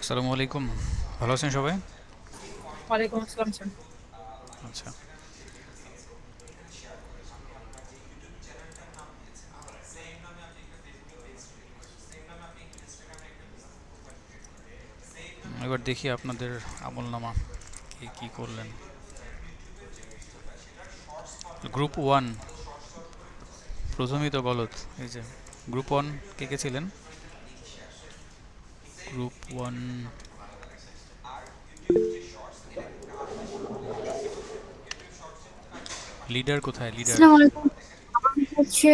আসসালামু আলাইকুম। ভালো আছেন সবাই? ওয়ালাইকুম আসসালাম স্যার। আচ্ছা, এবার দেখি আপনাদের আমলনামা কি কি করলেন। গ্রুপ ওয়ান, প্রথমেই তো গলত। এই যে গ্রুপ ওয়ান, কে কে ছিলেন? গ্রুপ ওয়ান লিডার কোথায়? লিডার? আসসালামু আলাইকুম। আমার হচ্ছে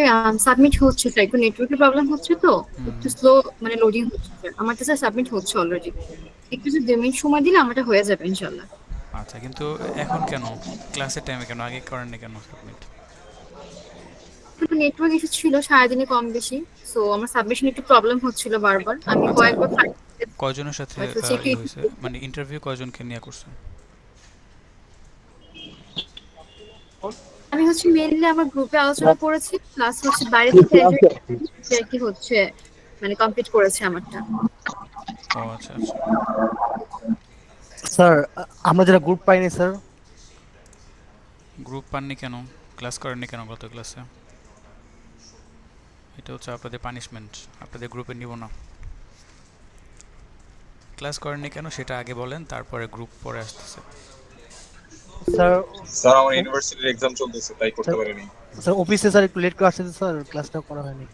সাবমিট হচ্ছে স্যার, একটু নেটওয়ার্কের প্রবলেম হচ্ছে তো, একটু স্লো মানে লোডিং হচ্ছে স্যার। আমার তো স্যার সাবমিট হচ্ছে অলরেডি। একটু যদি 2 মিনিট সময় দিলে আমারটা হয়ে যাবে ইনশাল্লাহ। আচ্ছা, কিন্তু এখন কেন? ক্লাসের টাইমে কেন আগে করেননি কেন সাবমিট? একটু নেটওয়ার্ক ইস্যু ছিল সারাদিনে কম বেশি। সো আমার সাবমিশন একটু প্রবলেম হচ্ছিল বারবার। আমি আচ্ছা, কয়েকবার কয়জনের সাথে বাট হচ্ছে একটু হয়েছে? মানে ইন্টারভিউ কয়জনকে নিয়ে করছেন? আমি হচ্ছে মেইনলি আমার গ্রুপে আলোচনা করেছি, প্লাস হচ্ছে বাইরে থেকে একজন কি হচ্ছে মানে কমপ্লিট করেছে আমারটা। ও আচ্ছা আচ্ছা। স্যার, আমরা যারা গ্রুপ পাইনি স্যার। গ্রুপ পাননি কেন? ক্লাস করেননি কেন গত ক্লাসে? এটা হচ্ছে আপনাদের পানিশমেন্ট। আপনাদের গ্রুপে নিব না। ক্লাস করেননি কেন সেটা আগে বলেন, তারপরে গ্রুপ পরে আসতেছে। স্যার, স্যার আমার ইউনিভার্সিটির এক্সাম চলতেছে তাই করতে স্যার পারিনি। স্যার অফিসে স্যার একটু লেট করে আসছে স্যার, ক্লাসটা করা হয়নি,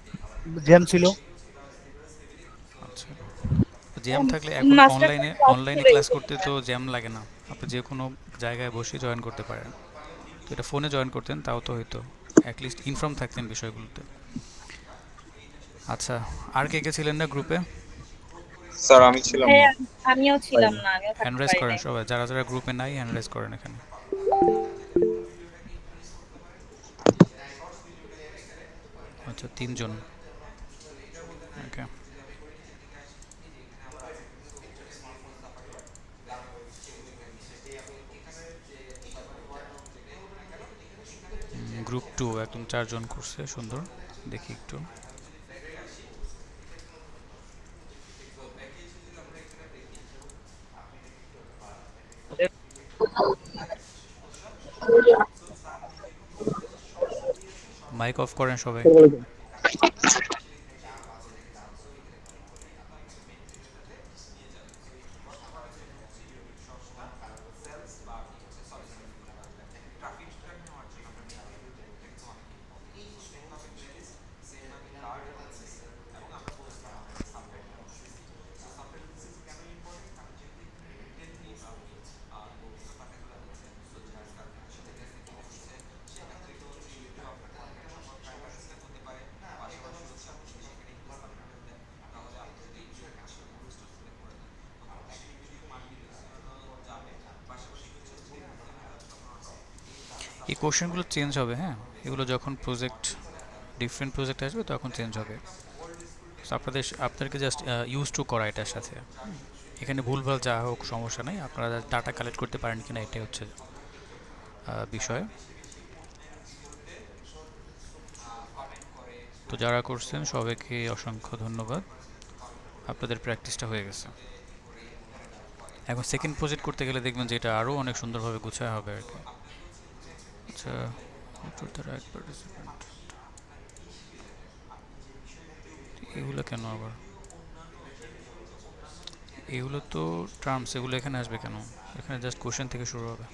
জ্যাম ছিল। আচ্ছা, জ্যাম থাকলে এখন মাস্টার অনলাইনে ক্লাস অনলাইনে করে ক্লাস করতে তো জ্যাম লাগে না। আপনি যে কোনো জায়গায় বসে জয়েন করতে পারেন। তো এটা ফোনে জয়েন করতেন তাও তো হয়তো অ্যাটলিস্ট ইনফর্ম থাকতেন বিষয়গুলোতে। আচ্ছা, আর কে কে ছিলেন না গ্রুপে? স্যার আমি ছিলাম না, হ্যাঁ, আমিও ছিলাম পাইনি। না, আমিও হ্যান্ড থাকতে রাইজ পারি করেন নাই। সবাই, যারা যারা গ্রুপে নাই হ্যান্ড রাইজ করেন এখানে। আচ্ছা, তিনজন। ওকে। গ্রুপ টু একদম চারজন করছে, সুন্দর। দেখি একটু। মাইক অফ করেন সবাই। এই কোশ্চেনগুলো চেঞ্জ হবে, হ্যাঁ। এগুলো যখন প্রজেক্ট, ডিফারেন্ট প্রজেক্ট আসবে তখন চেঞ্জ হবে। So আপনাদেরকে জাস্ট ইউজ টু করা এটার সাথে। এখানে ভুলভাল যা হোক সমস্যা নেই, আপনারা ডাটা কালেক্ট করতে পারেন কিনা এটাই হচ্ছে বিষয়। তো যারা করছেন সবাইকে অসংখ্য ধন্যবাদ। আপনাদের প্র্যাকটিসটা হয়ে গেছে। এখন সেকেন্ড প্রজেক্ট করতে গেলে দেখবেন যে এটা আরও অনেক সুন্দরভাবে গুছায় হবে আর কি। আচ্ছা, the right participant, এগুলো কেন আবার? এগুলো তো টার্মস, এগুলো এখানে আসবে কেন? এখানে জাস্ট কোশ্চেন থেকে শুরু হবে।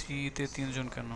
সিতে 3 জন কেন?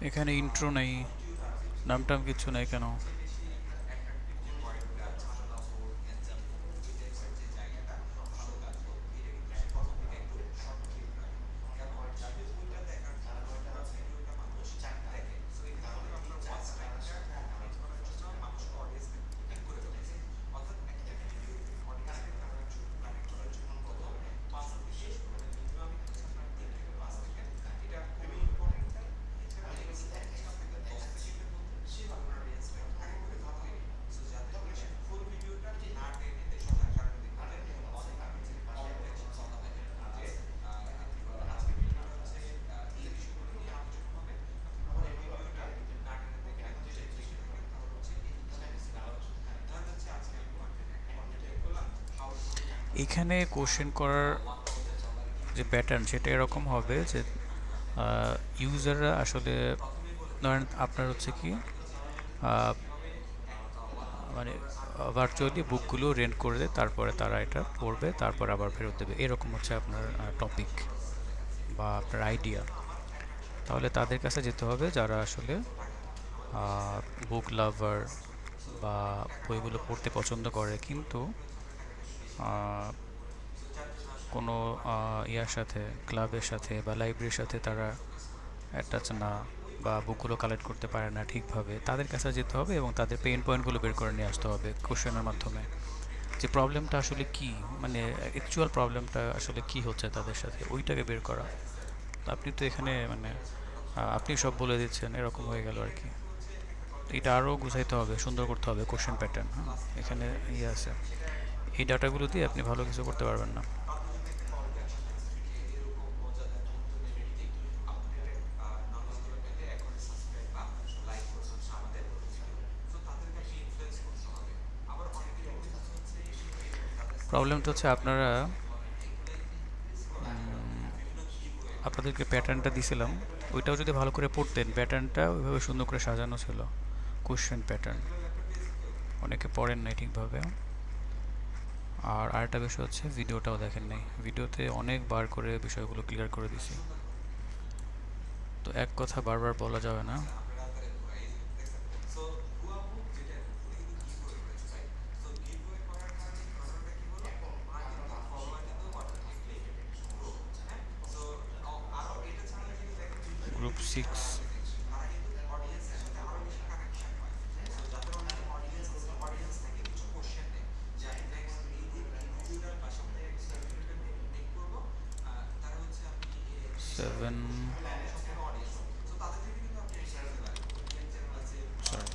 এখানে ইন্ট্রো নাই, নাম টাম কিছু নাই কেন? এখানে কোশ্চেন করার যে প্যাটার্ন সেটা এরকম হবে যে ইউজাররা আসলে ধরেন আপনার হচ্ছে কি আহ, মানে ভার্চুয়ালি বুকগুলো রেন্ট করে দেয়, তারপরে তারা এটা পড়বে, তারপর আবার ফেরত দেবে, এরকম হচ্ছে আপনার টপিক বা আপনার আইডিয়া। তাহলে তাদের কাছে যেতে হবে যারা আসলে বুক লাভার বা বইগুলো পড়তে পছন্দ করে, কিন্তু আহ, কোনো ইয়ার সাথে, ক্লাবের সাথে বা লাইব্রেরির সাথে তারা অ্যাটাচ না, বা বুকগুলো কালেক্ট করতে পারে না ঠিকভাবে, তাদের কাছে যেতে হবে এবং তাদের পেইন পয়েন্টগুলো বের করে নিয়ে আসতে হবে কোশ্চেনের মাধ্যমে, যে প্রবলেমটা আসলে কি, মানে অ্যাকচুয়াল প্রবলেমটা আসলে কি হচ্ছে তাদের সাথে, ওইটাকে বের করা। তো আপনি তো এখানে মানে আপনি সব বলে দিচ্ছেন, এরকম হয়ে গেল আর কি। এটা আরও গুছাইতে হবে, সুন্দর করতে হবে কোশ্চেন প্যাটার্ন। হ্যাঁ, এখানে ইয়ে আছে, এই ডাটাগুলো দিয়ে আপনি ভালো কিছু করতে পারবেন না। প্রবলেমটা হচ্ছে আপনারা আপনাদেরকে প্যাটার্নটা দিছিলাম, ওইটাও যদি ভালো করে পড়তেন, প্যাটার্নটা ওইভাবে সুন্দর করে সাজানো ছিল, কোশ্চেন প্যাটার্ন। অনেকে পড়েন নাই ঠিকভাবে। আর আরেকটা বিষয় হচ্ছে ভিডিওটাও দেখেন নাই, ভিডিওতে অনেকবার করে বিষয়গুলো ক্লিয়ার করে দিছি। তো এক কথা বারবার বলা যাবে না। গ্রুপ 6 7 সরি,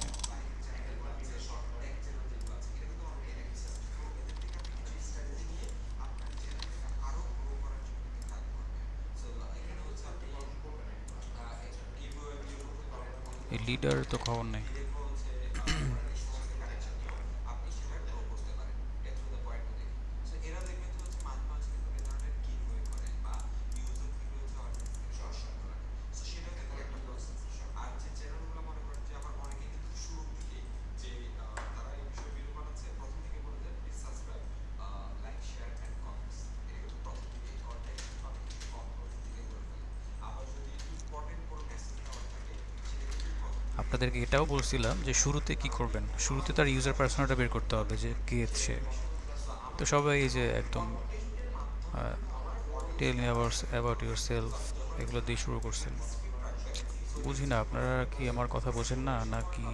এই লিডার তো খবর নেই। আপনাদেরকে এটাও বলছিলাম যে শুরুতে কি করবেন, শুরুতে তার ইউজার পার্সোনাটা বের করতে হবে যে কে সে। তো সবাই এই যে একদম tell me about yourself এগুলো দিয়ে শুরু করছেন। বুঝি না আপনারা কি আমার কথা বোঝেন না নাকি?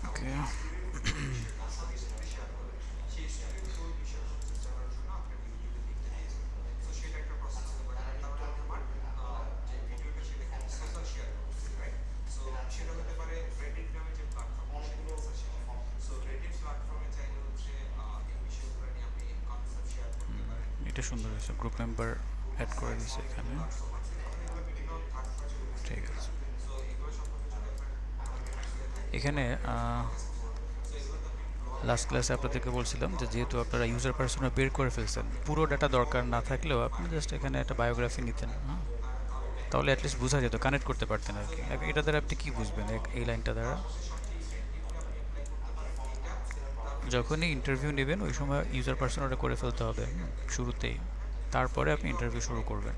ওকে, এটা সুন্দর হয়েছে, গ্রুপ মেম্বার অ্যাড করে দিয়েছে এখানে। ঠিক আছে, এখানে লাস্ট ক্লাসে আপনাদেরকে বলছিলাম যে যেহেতু আপনারা ইউজার পার্সোনা বের করে ফেলছেন, পুরো ডাটা দরকার না থাকলেও আপনি জাস্ট এখানে একটা বায়োগ্রাফি নিতেন, হ্যাঁ, তাহলে অ্যাটলিস্ট বোঝা যেত, কানেক্ট করতে পারতেন আর কি। এটা দ্বারা আপনি কী বুঝবেন এই লাইনটা দ্বারা? যখনই ইন্টারভিউ নেবেন ওই সময় ইউজার পার্সোনাটা করে ফেলতে হবে শুরুতেই, তারপরে আপনি ইন্টারভিউ শুরু করবেন।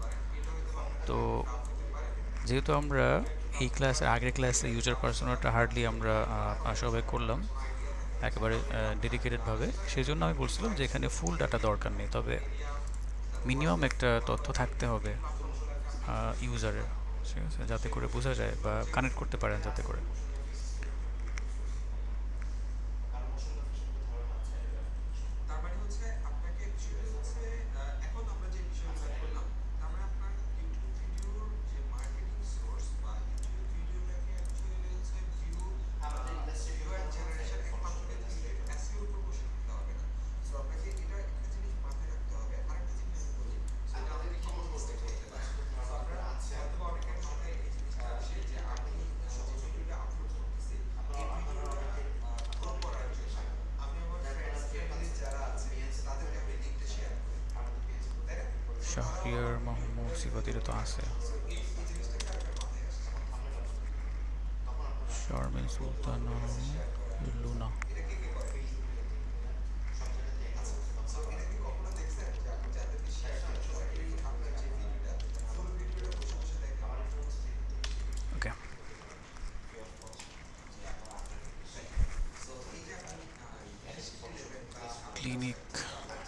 তো যেহেতু আমরা এই ক্লাসে, আগের ক্লাসে ইউজার পার্সোনাটা হার্ডলি আমরা সবাই করলাম একেবারে ডেডিকেটেডভাবে, সেই জন্য আমি বলছিলাম যে এখানে ফুল ডাটা দরকার নেই, তবে মিনিমাম একটা তথ্য থাকতে হবে ইউজারের, ঠিক আছে, যাতে করে বোঝা যায় বা কানেক্ট করতে পারেন যাতে করে। শাহরিয়ার মাহমুদ সিফাতিরা তো আছে, শারমিন সুলতানা, লুনা। ওকে, ক্লিনিক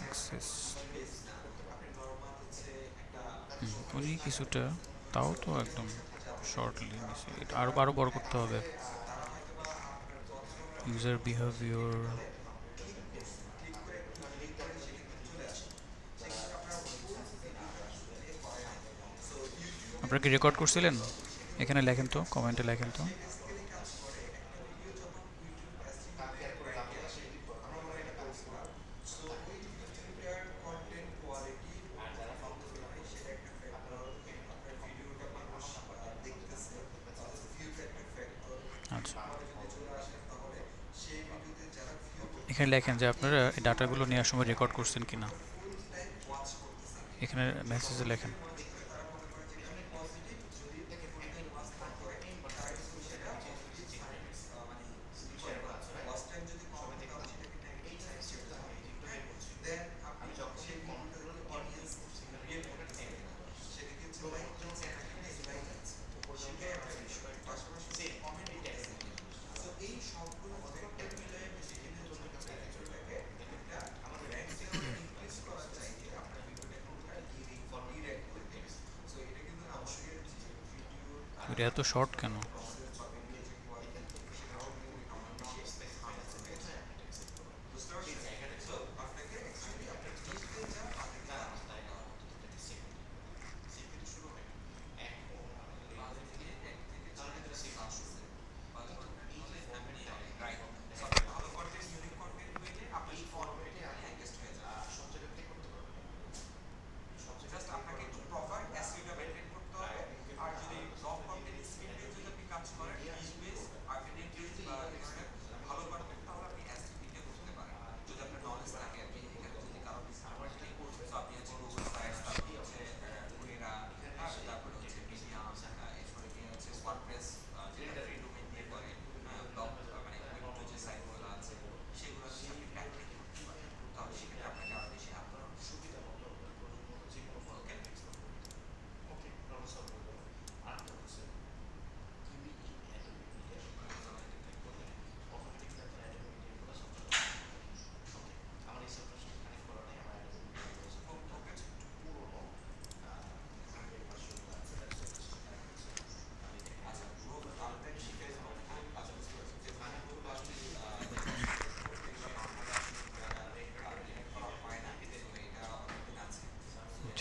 অ্যাক্সেস। উনি কিছুটা, তাও তো একদম শর্টলি নিছে, এটা আরও আরও বড় করতে হবে। ইউজার বিহেভিয়র, আপনারা কি রেকর্ড করছিলেন? এখানে লেখেন তো, কমেন্টে লেখেন তো। আচ্ছা, এখানে লেখেন যে আপনারা এই ডাটাগুলো নেওয়ার সময় রেকর্ড করছেন কিনা, এখানে মেসেজে লেখেন। এটা এত শর্ট কেন?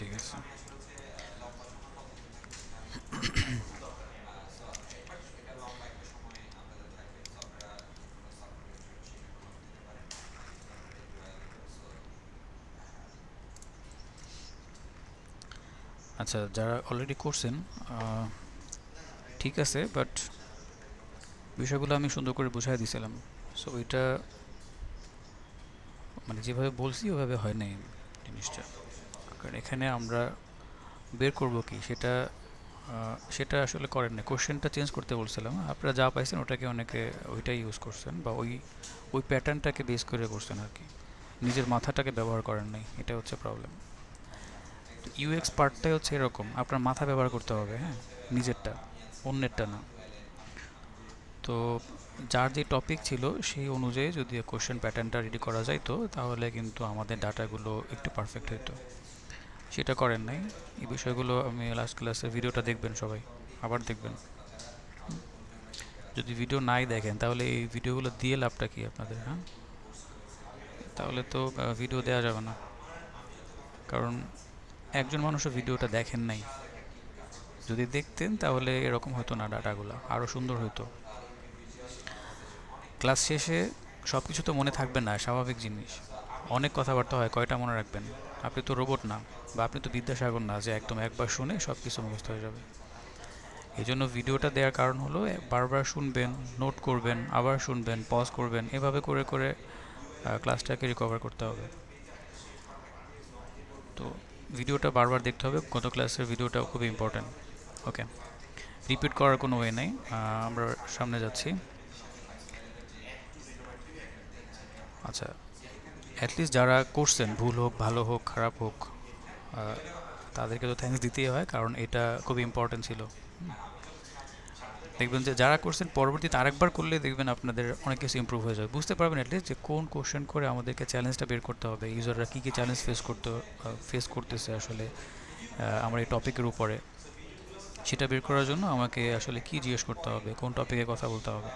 ঠিক আছে, আচ্ছা যারা অলরেডি করছেন ঠিক আছে, বাট বিষয়গুলো আমি সুন্দর করে বুঝাই দিয়েছিলাম। সো এটা মানে যেভাবে বলছি ওভাবে হয় নাই জিনিসটা। কারণ এখানে আমরা বের করব কি সেটা সেটা আসলে করেন না, কোশ্চেনটা চেঞ্জ করতে বলছিলাম, আপনারা যা পাইছেন ওটাকে অনেকে ওইটাই ইউজ করছেন বা ওই ওই প্যাটার্নটাকে বেস করে করছেন আর কি, নিজের মাথাটাকে ব্যবহার করেন নাই, এটা হচ্ছে প্রবলেম। ইউএক্স পার্টটাই হচ্ছে এরকম, আপনার মাথা ব্যবহার করতে হবে, হ্যাঁ, নিজেরটা, অন্যেরটা না। তো যার যে টপিক ছিল সেই অনুযায়ী যদি কোশ্চেন প্যাটার্নটা রেডি করা যাইতো তাহলে কিন্তু আমাদের ডাটাগুলো একটু পারফেক্ট হতো। সেটা করেন নাই। এই বিষয়গুলো আমি লাস্ট ক্লাসে ভিডিওটা দেখবেন সবাই, আবার দেখবেন। যদি ভিডিও নাই দেখেন তাহলে এই ভিডিওগুলো দিয়ে লাভটা কি আপনাদের? হ্যাঁ, তাহলে তো ভিডিও দেওয়া যাবে না, কারণ একজন মানুষও ভিডিওটা দেখেন নাই। যদি দেখতেন তাহলে এরকম হতো না, ডাটাগুলো আরও সুন্দর হতো। ক্লাস শেষে সব কিছু তো মনে থাকবে না, স্বাভাবিক জিনিস, অনেক কথাবার্তা হয়, কয়টা মনে রাখবেন? আপনি তো রোবট না, বা আপনি তো বিদ্যাসাগর না যে একদম একবার শুনে সব কিছু মুখস্থ হয়ে যাবে। এই জন্য ভিডিওটা দেওয়ার কারণ হলো বারবার শুনবেন, নোট করবেন, আবার শুনবেন, পজ করবেন, এভাবে করে করে ক্লাসটাকে রিকভার করতে হবে। তো ভিডিওটা বারবার দেখতে হবে, গত ক্লাসের ভিডিওটা খুবই ইম্পর্ট্যান্ট। ওকে, রিপিট করার কোনো ওয়ে নেই, আমরা সামনে যাচ্ছি। আচ্ছা, অ্যাটলিস্ট যারা করছেন, ভুল হোক, ভালো হোক, খারাপ হোক, তাদেরকে তো থ্যাঙ্কস দিতেই হয়, কারণ এটা খুবই ইম্পর্ট্যান্ট ছিল। দেখবেন যে যারা করছেন পরবর্তীতে আরেকবার করলে দেখবেন আপনাদের অনেক কিছু ইমপ্রুভ হয়ে যাবে, বুঝতে পারবেন অ্যাটলিস্ট যে কোন কোশ্চেন করে আমাদেরকে চ্যালেঞ্জটা বের করতে হবে, ইউজাররা কী কী চ্যালেঞ্জ ফেস করতেছে আসলে, আমার এই টপিকের উপরে, সেটা বের করার জন্য আমাকে আসলে কি জিজ্ঞেস করতে হবে, কোন টপিকে কথা বলতে হবে।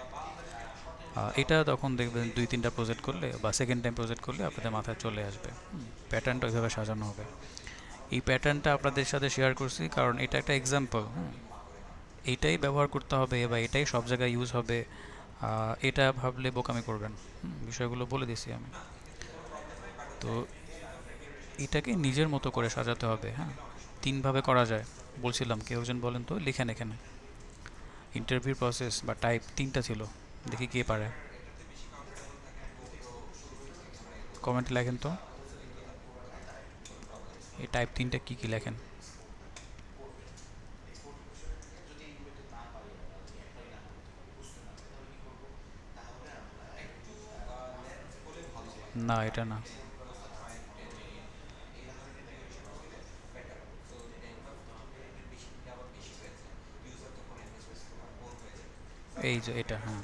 এটা তখন দেখবেন 2-3টা প্রজেক্ট করলে বা সেকেন্ড টাইম প্রজেক্ট করলে আপনাদের মাথায় চলে আসবে। প্যাটার্নটা ওইভাবে সাজানো হবে। এই প্যাটার্নটা আপনাদের সাথে শেয়ার করছি কারণ এটা একটা এক্সাম্পল। এইটাই ব্যবহার করতে হবে বা এটাই সব জায়গায় ইউজ হবে, এটা ভাবলে বোকামি করবেন। বিষয়গুলো বলে দিছি আমি। তো এটাকে নিজের মতো করে সাজাতে হবে। হ্যাঁ, 3ভাবে করা যায় বলছিলাম, কেউ একজন বলেন তো, লিখেন এখানে। ইন্টারভিউ প্রসেস বা টাইপ 3টা ছিল, দেখি কে পারে। কমেন্টে লেখেন তো এই টাইপ 3টা কী কী লেখেন। না, এটা না। এই যে এটা, হ্যাঁ,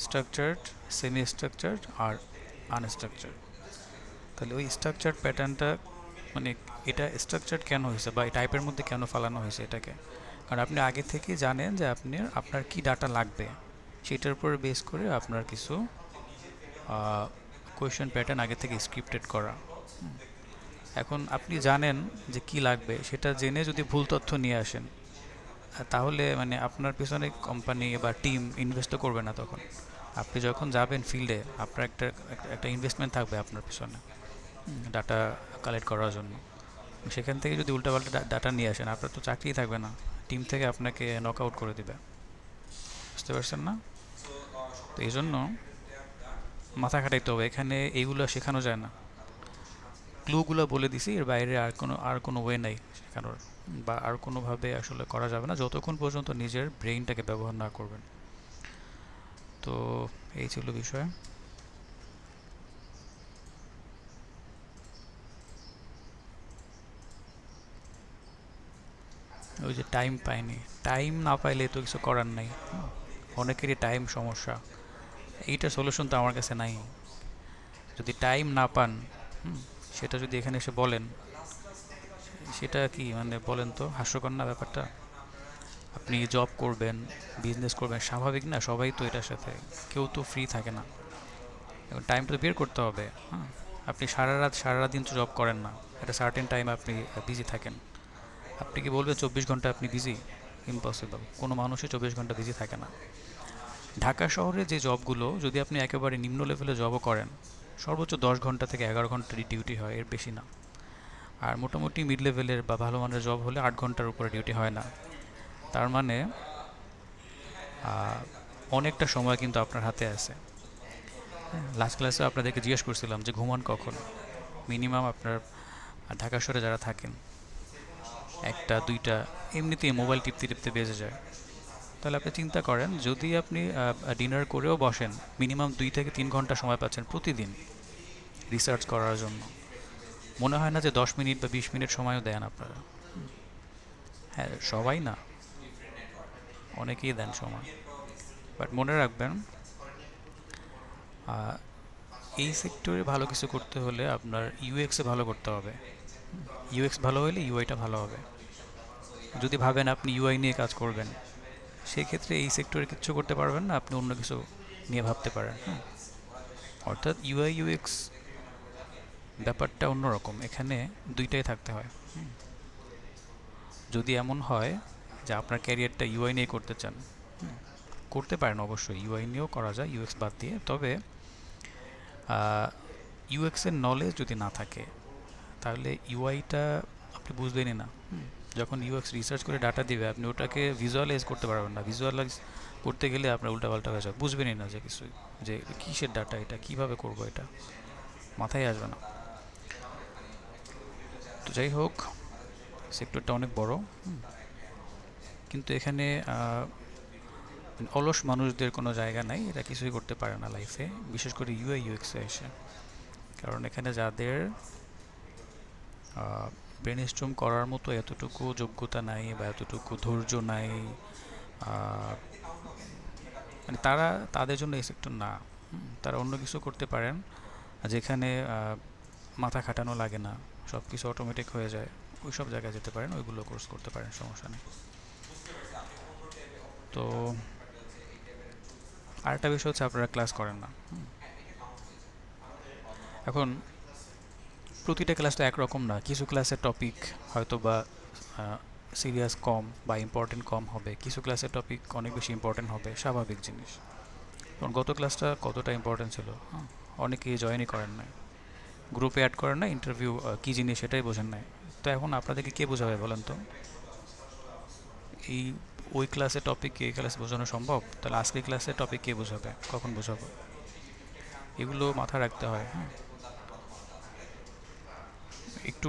স্ট্রাকচার্ড, সেমি স্ট্রাকচার্ড আর আনস্ট্রাকচার্ড। তাহলে ওই স্ট্রাকচার্ড প্যাটার্নটা মানে এটা স্ট্রাকচার্ড কেন হয়েছে বা এই টাইপের মধ্যে কেন ফালানো হয়েছে এটাকে, কারণ আপনি আগে থেকে জানেন যে আপনার কি ডাটা লাগবে, সেটার উপর বেস করে আপনার কিছু কোয়েশ্চেন প্যাটার্ন আগে থেকে স্ক্রিপ্টেড করা। এখন আপনি জানেন যে কি লাগবে, সেটা জেনে যদি ভুল তথ্য নিয়ে আসেন, তাহলে মানে আপনার পিছনে কোম্পানি বা টিম ইনভেস্ট করবে না তখন। আপনি যখন যাবেন ফিল্ডে, আপনার একটা একটা ইনভেস্টমেন্ট থাকবে আপনার পিছনে ডাটা কালেক্ট করার জন্য। সেখান থেকে যদি উল্টাপাল্টা ডাটা নিয়ে আসেন, আপনার তো চাকরিই থাকবে না, টিম থেকে আপনাকে নক আউট করে দেবে। বুঝতে পারছেন না? তো এই জন্য মাথা খাটাইতে হবে, এখানে এইগুলো শেখানো যায় না। ক্লুগুলো বলে দিছি, এর বাইরে আর কোনো ওয়ে নাই শেখানোর, বা আর কোনোভাবে আসলে করা যাবে না যতক্ষণ পর্যন্ত নিজের ব্রেইনটাকে ব্যবহার না করবেন। তো এই ছিল বিষয়। ওই যে টাইম পাইনি, টাইম না পাইলে তো কিছু করার নাই। অনেকেরই টাইম সমস্যা, এইটার সলিউশন তো আমার কাছে নাই। যদি টাইম না পান, সেটা যদি এখানে এসে বলেন, সেটা কি মানে বলেন তো, হাস্যকর না ব্যাপারটা? আপনি জব করবেন, বিজনেস করবেন, স্বাভাবিক না? সবাই তো এটার সাথে, কেউ তো ফ্রি থাকে না। এখন টাইমটা বের করতে হবে। হ্যাঁ, আপনি সারা দিন তো জব করেন না, একটা সার্টেন টাইম আপনি বিজি থাকেন। আপনি কি বলবেন 24 ঘন্টা আপনি বিজি? ইম্পসিবল, কোনো মানুষই 24 ঘন্টা বিজি থাকে না। ঢাকা শহরে যে জবগুলো, যদি আপনি একেবারে নিম্ন লেভেলে জবও করেন, সর্বোচ্চ 10 ঘন্টা থেকে 11 ঘন্টা ডিউটি হয়, এর বেশি না। আর মোটামুটি মিড লেভেলের বা ভালো মানের জব হলে 8 ঘন্টার উপরে ডিউটি হয় না। তার মানে অনেকটা সময় কিন্তু আপনার হাতে আছে। লাস্ট ক্লাসে আপনাদেরকে জিজ্ঞেস করছিলাম যে ঘুমান কখন। মিনিমাম আপনার ঢাকা শহরে যারা থাকেন, 1টা 2টা এমনিতেই মোবাইল টিপতে টিপতে বেজে যায়। তাহলে আপনি চিন্তা করেন, যদি আপনি ডিনার করেও বসেন, মিনিমাম 2 থেকে 3 ঘন্টা সময় পাচ্ছেন প্রতিদিন রিসার্চ করার জন্য। মনে হয় না যে 10 মিনিট বা 20 মিনিট সময়ও দেন আপনারা? হ্যাঁ, সবাই না, অনেকেই দেন সময়। বাট মনে রাখবেন, এই সেক্টরে ভালো কিছু করতে হলে আপনার ইউএক্সে ভালো করতে হবে। ইউএক্স ভালো হলে ইউআইটা ভালো হবে। যদি ভাবেন আপনি ইউআই নিয়ে কাজ করবেন, সেক্ষেত্রে এই সেক্টরে কিচ্ছু করতে পারবেন না, আপনি অন্য কিছু নিয়ে ভাবতে পারেন। অর্থাৎ ইউআই ইউএক্স ব্যাপারটা অন্যরকম, এখানে দুইটাই থাকতে হয়। যদি এমন হয় যে আপনার ক্যারিয়ারটা ইউআই নিয়ে করতে চান, করতে পারেন অবশ্যই, ইউআই নিয়েও করা যায় ইউএক্স বাদ দিয়ে। তবে ইউএক্সের নলেজ যদি না থাকে, তাহলে ইউআইটা আপনি বুঝবেনই না। যখন ইউএক্স রিসার্চ করে ডাটা দিবে, আপনি ওটাকে ভিজুয়ালাইজ করতে পারবেন না। ভিজুয়ালাইজ করতে গেলে আপনার উল্টাপাল্টা হয়ে যাবে, বুঝবেনই না যে কিছুই, যে কিসের ডাটা এটা, কীভাবে করবো, এটা মাথায় আসবে না। তো যাই হোক, সেক্টরটা অনেক বড়, কিন্তু এখানে অলস মানুষদের কোনো জায়গা নাই, এরা কিছুই করতে পারে না লাইফে, বিশেষ করে ইউআই ইউএক্সে এসে। কারণ এখানে যাদের ব্রেনস্টর্ম করার মতো এতটুকু যোগ্যতা নাই বা এতটুকু ধৈর্য নাই, মানে তাদের জন্য এই সেক্টর না। তারা অন্য কিছু করতে পারেন, যেখানে মাথা খাটানো লাগে না, সব কিছু অটোমেটিক হয়ে যায়, ওই সব জায়গায় যেতে পারেন, ওইগুলো কোর্স করতে পারেন, সমস্যা নেই। তো আরেকটা বিষয় হচ্ছে আপনারা ক্লাস করেন না। এখন প্রতিটা ক্লাস তো একরকম না, কিছু ক্লাসের টপিক হয়তো বা সিরিয়াস কম বা ইম্পর্টেন্ট কম হবে, কিছু ক্লাসের টপিক অনেক বেশি ইম্পর্টেন্ট হবে, স্বাভাবিক জিনিস। কারণ গত ক্লাসটা কতটা ইম্পর্টেন্ট ছিল, হ্যাঁ, অনেকেই জয়েনই করেন নাই, গ্রুপে অ্যাড করেন না, ইন্টারভিউ কী জিনিস সেটাই বোঝেন নাই। তো এখন আপনাদেরকে কে বোঝাবে বলেন তো? এই ওই ক্লাসের টপিক কি এই ক্লাসে বোঝানো সম্ভব? তাহলে আজকের ক্লাসের টপিক কে বোঝাবে, কখন বোঝাবো? এগুলো মাথায় রাখতে হয়, হ্যাঁ। একটু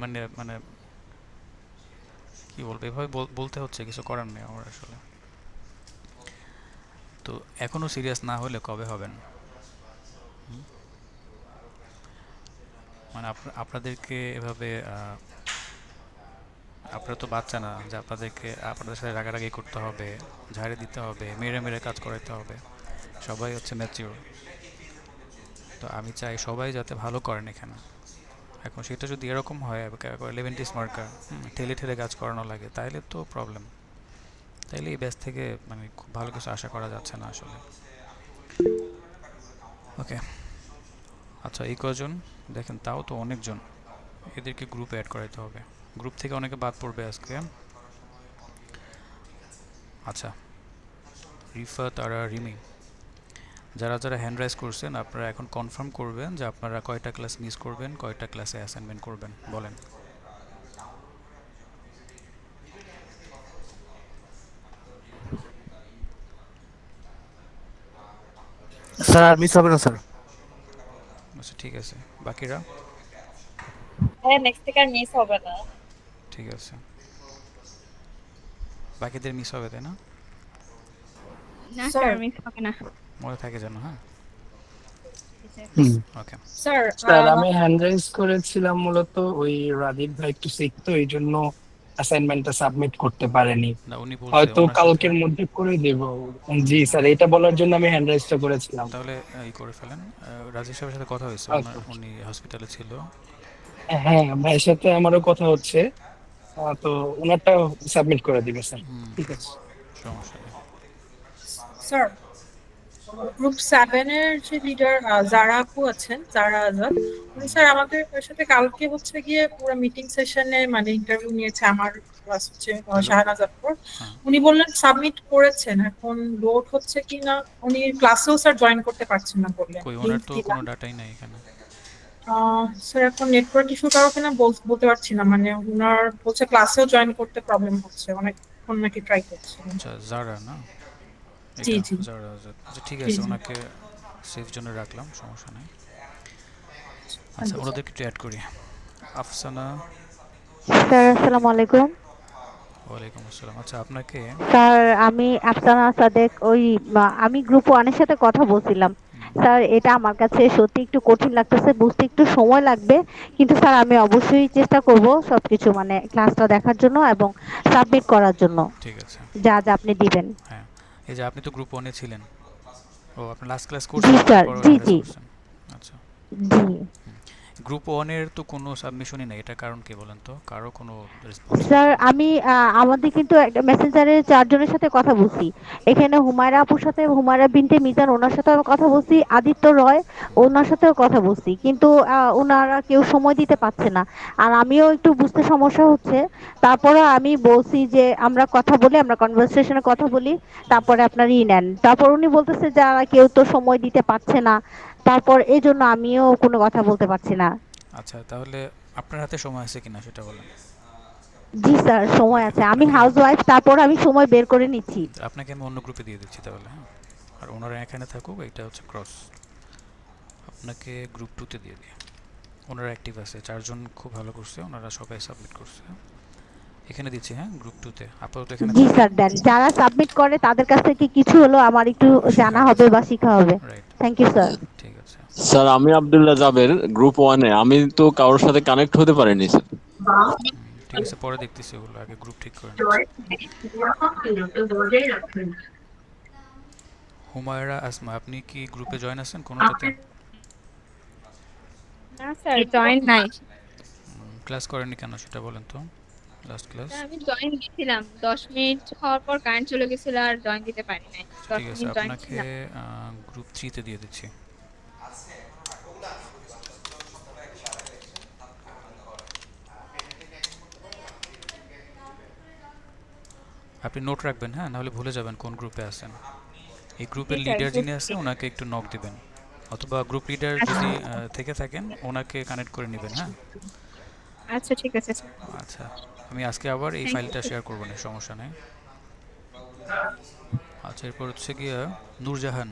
মানে মানে কি বলবো, এভাবে বলতে হচ্ছে, কিছু করার নেই আমার আসলে। তো এখনও সিরিয়াস না হলে কবে হবেন? মানে আপনাদেরকে এভাবে আপনারা তো বাচ্চা না যে আপনাদেরকে আপনাদের সাথে রাগারাগি করতে হবে, ঝাড়ি দিতে হবে, মেরে মেরে কাজ করাতে হবে। সবাই হচ্ছে ম্যাচিওর। তো আমি চাই সবাই যাতে ভালো করেন এখানে। এখন সেটা যদি এরকম হয়, লেভেন্টিস মার্কা ঠেলে ঠেলে কাজ করানো লাগে, তাইলে তো প্রবলেম। তাইলে এই ব্যাচ থেকে মানে খুব ভালো কিছু আশা করা যাচ্ছে না আসলে। ওকে, আচ্ছা এই কজন দেখেন, তাও তো অনেকজন, এদেরকে গ্রুপে অ্যাড করাইতে হবে। গ্রুপ থেকে অনেকে বাদ পড়বে আজকে। আচ্ছা, রিফা, তারা, রিমি, যারা যারা হ্যান্ড রাইজ করছেন আপনারা এখন কনফার্ম করবেন যে আপনারা কয়টা ক্লাস মিস করবেন, কয়টা ক্লাসে অ্যাসাইনমেন্ট করবেন, বলেন। স্যার আর মিস হবে না স্যার। আচ্ছা ঠিক আছে, বাকিরা? হ্যাঁ, নেক্সট থেকে আর মিস হবে না। ঠিক আছে, বাকিদের মিস হবে তাই না? না স্যার স্যার মিস হবে না। মনে থাকে যেন, হ্যাঁ। হুম। ওকে, স্যার স্যার আমি হ্যান্ড রাইজ করেছিলাম মূলত ওই রাজীব ভাই একটু সিক, তো এই জন্য অ্যাসাইনমেন্টটা সাবমিট করতে পারেনি। না উনি বলছে হয়তো ওনার সাথে, কালকের মধ্যে করে দেব। জি স্যার, এটা বলার জন্য আমি হ্যান্ড রাইজটা করেছিলাম। তাহলে ই করে ফেলেন। রাজেশ সাহেবের সাথে কথা হয়েছে, আচ্ছা। উনি হসপিটালে ছিল। হ্যাঁ, ভাইয়ের সাথে আমারও কথা হচ্ছে। তো ওনারটা সাবমিট করে দিবে স্যার। হুম, ঠিক আছে। সমস্যা নেই। স্যার গ্রুপ 7 এর যে লিডার যারা আপু আছেন, যারা আজাদ, উনি স্যার আমাদের সাথে কালকে হচ্ছে গিয়ে পুরো মিটিং সেশনে মানে ইন্টারভিউ নিয়েছে আমার ক্লাস হচ্ছে তাহলে শাহানাজ আক্তার। হ্যাঁ, উনি বললেন সাবমিট করেছেন, এখন লোড হচ্ছে কিনা উনি ক্লাসেও স্যার জয়েন করতে পারছেন না বললেন। কই ওনার লিংক তো কোনো দিলাম। ডাটাই নাই এখানে। স্যার এখন নেটওয়ার্ক ইস্যু কারো কিনা বলতে পারছি না, মানে ওনার বলছে ক্লাসেও জয়েন করতে প্রবলেম হচ্ছে, অনেকক্ষণ নাকি ট্রাই করছে। আচ্ছা জারা না, জি এটা জি জারা আজাদ। আচ্ছা ঠিক জি আছে, জি। ওনাকে সেফ জন্য রাখলাম, সমস্যা নেই। থ্যাংক আচ্ছা ইউ স্যার। ওনাদেরকে একটু অ্যাড করি। আফসানা, স্যার আসসালামু আলাইকুম। ওয়ালাইকুম আসসালাম। আচ্ছা আপনাকে স্যার আমি আফসানা সাদেক, আমি গ্রুপ ওয়ানের সাথে কথা বলছিলাম। স্যার এটা আমার কাছে সত্যি একটু কঠিন লাগতেছে, বুঝতে একটু সময় লাগবে, কিন্তু স্যার আমি অবশ্যই চেষ্টা করব সবকিছু মানে ক্লাসটা দেখার জন্য এবং সাবমিট করার জন্য ঠিক আছে, যা যা আপনি দিবেন। হ্যাঁ। এই যে আপনি তো গ্রুপ ওয়ানে ছিলেন, ও আপনি লাস্ট ক্লাস জি করছেন স্যার, তারপর জি হ্যান্ডেস জি করছেন। আচ্ছা, জি। গ্রুপ ওয়ানের তো কোনো সাবমিশনই নেই, এটা কারণ কি বলেন তো? কারো কোনো রেসপন্স নেই স্যার তো? আমি আমাদের কিন্তু একটা মেসেঞ্জারে চারজনের সাথে কথা বলছি। এখানে হুমায়রা আপুর সাথে, হুমায়রা বিনতে মিজান ওনার সাথেও আমি কথা বলছি, আদিত্য রয় ওনার সাথেও কথা বলছি, কিন্তু ওনারা কেউ সময় দিতে পারছে না। আর আমিও একটু বুঝতে সমস্যা হচ্ছে। তারপরে আমি বলছি যে আমরা কথা বলি, আমরা কনভারসেশনে কথা বলি, তারপরে আপনার নেন। তারপর উনি বলতেছে যারা কেউ তো সময় দিতে পারছে না, তারপর এই জন্য আমিও কোনো কথা বলতে পারছি না। আচ্ছা তাহলে আপনার হাতে সময় আছে কিনা সেটা বলেন। জি স্যার সময় আপনাকে আছে, আমি আপনাকে হাউস ওয়াইফ, তারপর আমি সময় বের করে নিচ্ছি। আপনাকে আমি অন্য গ্রুপে দিয়ে দিচ্ছি তাহলে, হ্যাঁ। আর ওনারা এখানে থাকুক, এটা হচ্ছে ক্রস। আপনাকে গ্রুপ টুতে দিয়ে দিই, ওনারা অ্যাক্টিভ আছে, চারজন খুব ভালো করছে, ওনারা সবাই সাবমিট করছে। এখানে দিচ্ছি, হ্যাঁ, গ্রুপ টুতে আপাতত এখানে জি থাকেন। স্যার দেন, যারা সাবমিট করে তাদের কাছ থেকে কিছু হলো আমার একটু জানা শেখা হবে গেছে, বা শেখা হবে। Right, thank you sir. ঠিক আছে। স্যার আমি আব্দুল্লাহ জাবের, গ্রুপ ওয়ানে। আমি তো কারোর সাথে কানেক্ট হতে পারিনি স্যার। ঠিক আছে, পরে দেখতেছি ওগুলো, আগে গ্রুপ ঠিক করে নিচ্ছি। হুমায়রা আসমা, আপনি কি গ্রুপে জয়েন আছেন কোনোটাতে? না স্যার জয়েন নাই। ক্লাস করেননি কেন সেটা বলেন তো, লাস্ট ক্লাস। আমি জয়েন দিয়েছিলাম, 10 মিনিট হওয়ার পর কারেন্ট চলে গেছিল আর জয়েন দিতে পারি নাই। দশ ঠিক আছে, মিনিট জয়েন আপনাকে ছিলাম। গ্রুপ 3-তে দিয়ে দিচ্ছি। আপনি নোট রাখবেন, হ্যাঁ, নাহলে ভুলে যাবেন কোন গ্রুপে আছেন। এই জি গ্রুপের স্যার, লিডার গ্রুপ যিনি আছে 3। ওনাকে একটু নক দিবেন, অথবা গ্রুপ লিডার আচ্ছা যদি থেকে থাকেন ওনাকে কানেক্ট করে নেবেন, হ্যাঁ। আচ্ছা, ঠিক আছে স্যার। আচ্ছা, আমি আজকে আবার এই থ্যাংক ফাইলটা ইউ। শেয়ার করবো না, সমস্যা নেই। আচ্ছা, এরপর হচ্ছে গিয়া নূরজাহান।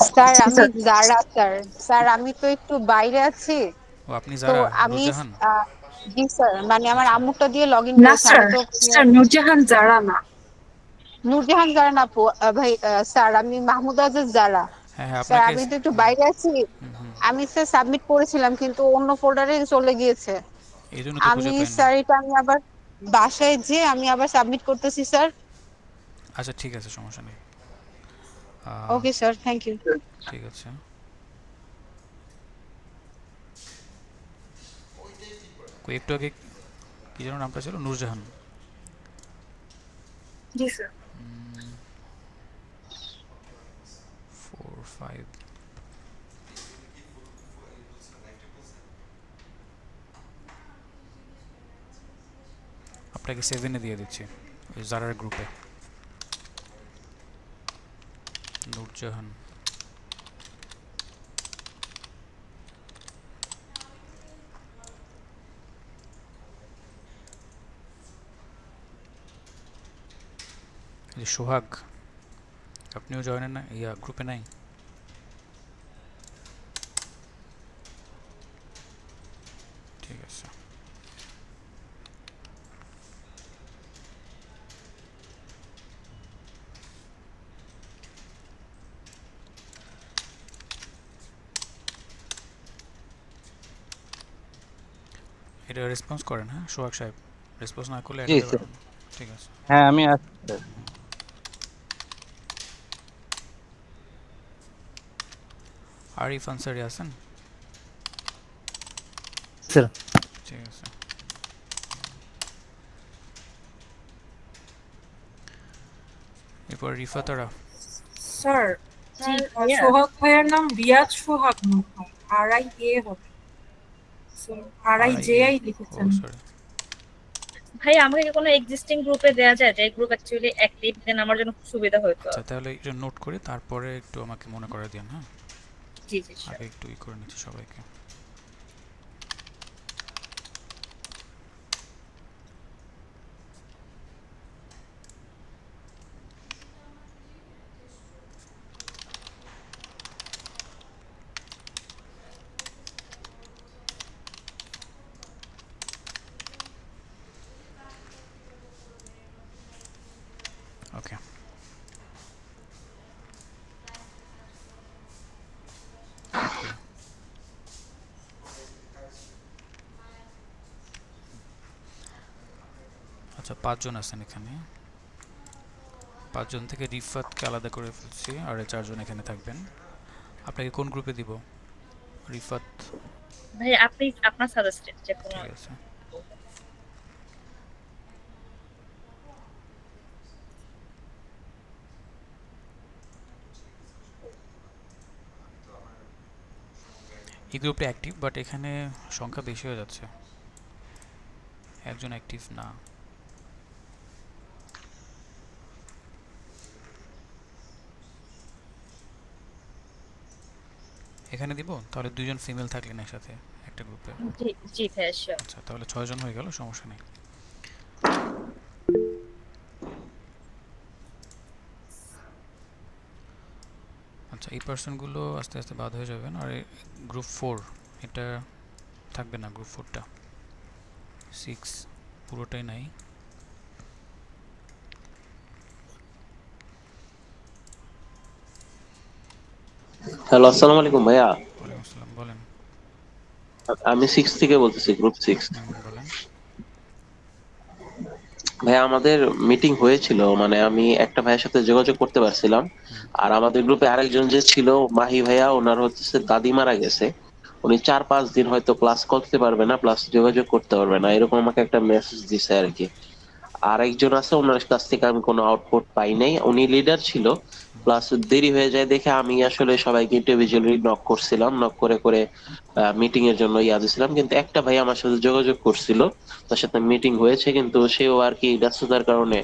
স্যার আমি যারা স্যার স্যার আমি তো একটু বাইরে আছি, ও আপনি তো যারা আমি নূরজাহান? আহ, জি স্যার, মানে আমার আচ্ছা আম্মুরটা দিয়ে লগ ইন না করেছি, স্যার, আমি তো স্যার নূরজাহান যারা না। নূরজাহান যারা না আপু, ভাই স্যার আমি মাহমুদ আজাদ যারা। হ্যাঁ হ্যাঁ, স্যার আপনাকে আমি তো একটু বাইরে আছি, হুম হুম, আমি স্যার সাবমিট করেছিলাম কিন্তু অন্য ফোল্ডারে চলে গিয়েছে। এই জন্য তো আমি খুঁজে পাইনি। স্যার এটা আমি আবার বাসায় যে আমি আবার সাবমিট করতেছি স্যার। আচ্ছা ঠিক আছে, সমস্যা নেই। Okay sir, thank you. ঠিক আছে। একটু আগে কি যেন নামটা ছিল, নূরজাহান। জি স্যার। 4-5 আপনাকে 7-এ দিয়ে দিচ্ছি, ওই জারার গ্রুপে। নূরজাহান। এই যে সোহাগ, আপনিও জয়েন না, ইয়া গ্রুপে নাই? ঠিক আছে। এটা রেসপন্স করেন, হ্যাঁ সোহাগ সাহেব, রেসপন্স না করলে জি এড়াতে স্যার। পারবেন না। ঠিক আছে। হ্যাঁ আমি আছি স্যার। আরিফ আনসারি আছেন? স্যার ঠিক আছে। এরপর রিফাতারা। স্যার, জি স্যার ভাইয়া। সোহাগ ভাইয়ের নাম রিয়াজ সোহাগ নয়, RIA হবে। RIA, RIJI ও লিখেছেন। সরি। ভাই আমাকে কি কোনো এক্সিস্টিং গ্রুপে দেওয়া যায়, যে গ্রুপ অ্যাকচুয়ালি অ্যাক্টিভ, দেন আমার জন্য খুব সুবিধা হতো। আচ্ছা, তাহলে এটা নোট করে তারপরে একটু আমাকে মনে করে দিন, হ্যাঁ। জি জি আগে sure। একটু করে নিচ্ছি সবাইকে। ওকে। ওকে, আচ্ছা 5 জন আছেন এখানে। 5 জন থেকে রিফাতকে আলাদা করে ফেলছি, আর 4 জন এখানে থাকবেন। আপনাকে কোন গ্রুপে দিব? রিফাত। ভাই আপনি আপনার সাজেস্টেড যে কোনো। ঠিক আছে। এই গ্রুপটা অ্যাক্টিভ, বাট এখানে সংখ্যা বেশি হয়ে যাচ্ছে, একজন অ্যাক্টিভ না। এখানে দিব তাহলে 2 জন ফিমেল থাকলেন একসাথে একটা গ্রুপে। জি জি ভাইয়া sure। আচ্ছা, তাহলে 6 জন হয়ে গেল, সমস্যা নেই। আচ্ছা, এই পার্সনগুলো আস্তে আস্তে বাদ হয়ে যাবেন। আর গ্রুপ 4 এটা থাকবে না, গ্রুপ 4টা 6 পুরোটাই নাই। হ্যালো, আসসালামু আলাইকুম ভাইয়া। ওয়ালাইকুম আসসালাম, বলেন। আমি 6 থেকে বলতেছি, গ্রুপ 6। বলেন। ভাইয়া আমাদের মিটিং হয়েছিল, মানে আমি একটা ভাইয়ের সাথে যোগাযোগ করতে পারছিলাম। আর আমাদের গ্রুপে আরেকজন যে ছিল মাহি ভাইয়া, ওনার হচ্ছে দাদি মারা গেছে। উনি 4-5 দিন হয়তো ক্লাস করতে পারবে না, প্লাস যোগাযোগ করতে পারবে না, এরকম আমাকে একটা মেসেজ দিছে আর কি। আর একজন আছে, ওনার কাছ থেকে আমি কোনো আউটপুট পাই নাই, উনি লিডার ছিল, প্লাস দেরি হয়ে যায় দেখে আমি আসলে সবাইকে ইন্ডিভিজুয়ালি নক করছিলাম, নক করে করে মিটিং এর জন্য দিছিলাম, কিন্তু একটা ভাই আমার সাথে যোগাযোগ করছিল, তার সাথে মিটিং হয়েছে, কিন্তু সেও আর কি ব্যস্ততার কারণে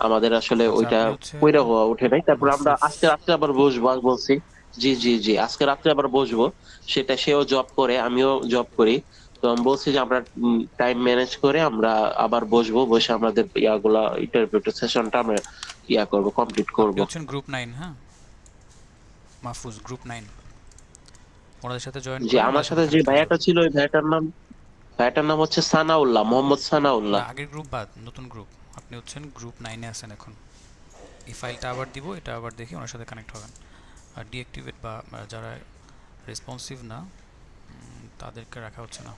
আমাদের আসলে আচ্ছা ওইটা আপনি হচ্ছে কইরা হওয়া ওঠে নাই। তারপর আমরা মাহফুজ। আজকে রাত্রে আবার বসবো আর বলছি। জি জি জি, আজকে রাত্রে আবার বসবো। সেটা সেও জব করে, আমিও জব করি। তো আমি বলছি যে আমরা টাইম ম্যানেজ করে আমরা আবার বসবো, বসে আমাদের ইয়াগুলা ইন্টারভিউ সেশনটা আমরা করব, কমপ্লিট আপনি করব। হচ্ছেন গ্রুপ 9, হ্যাঁ? মাহফুজ গ্রুপ 9, ওনাদের সাথে জয়েন যে করে আমার ওনাদের সাথে সাথে যে কানেক্ট হয়ে ভাইয়াটা যাবেন। ছিল, ওই ভাইয়াটার নাম হচ্ছে সানাউল্লাহ, মোহাম্মদ না, সানাউল্লাহ। আগের গ্রুপ বাদ, নতুন গ্রুপ। আপনি হচ্ছেন গ্রুপ 9 এ আছেন এখন। এই ফাইলটা আবার দিব, এটা আবার দেখে ওনার সাথে কানেক্ট হবেন। আর ডিঅ্যাক্টিভেট বা যারা রেসপন্সিভ না তাদেরকে রাখা হচ্ছে না।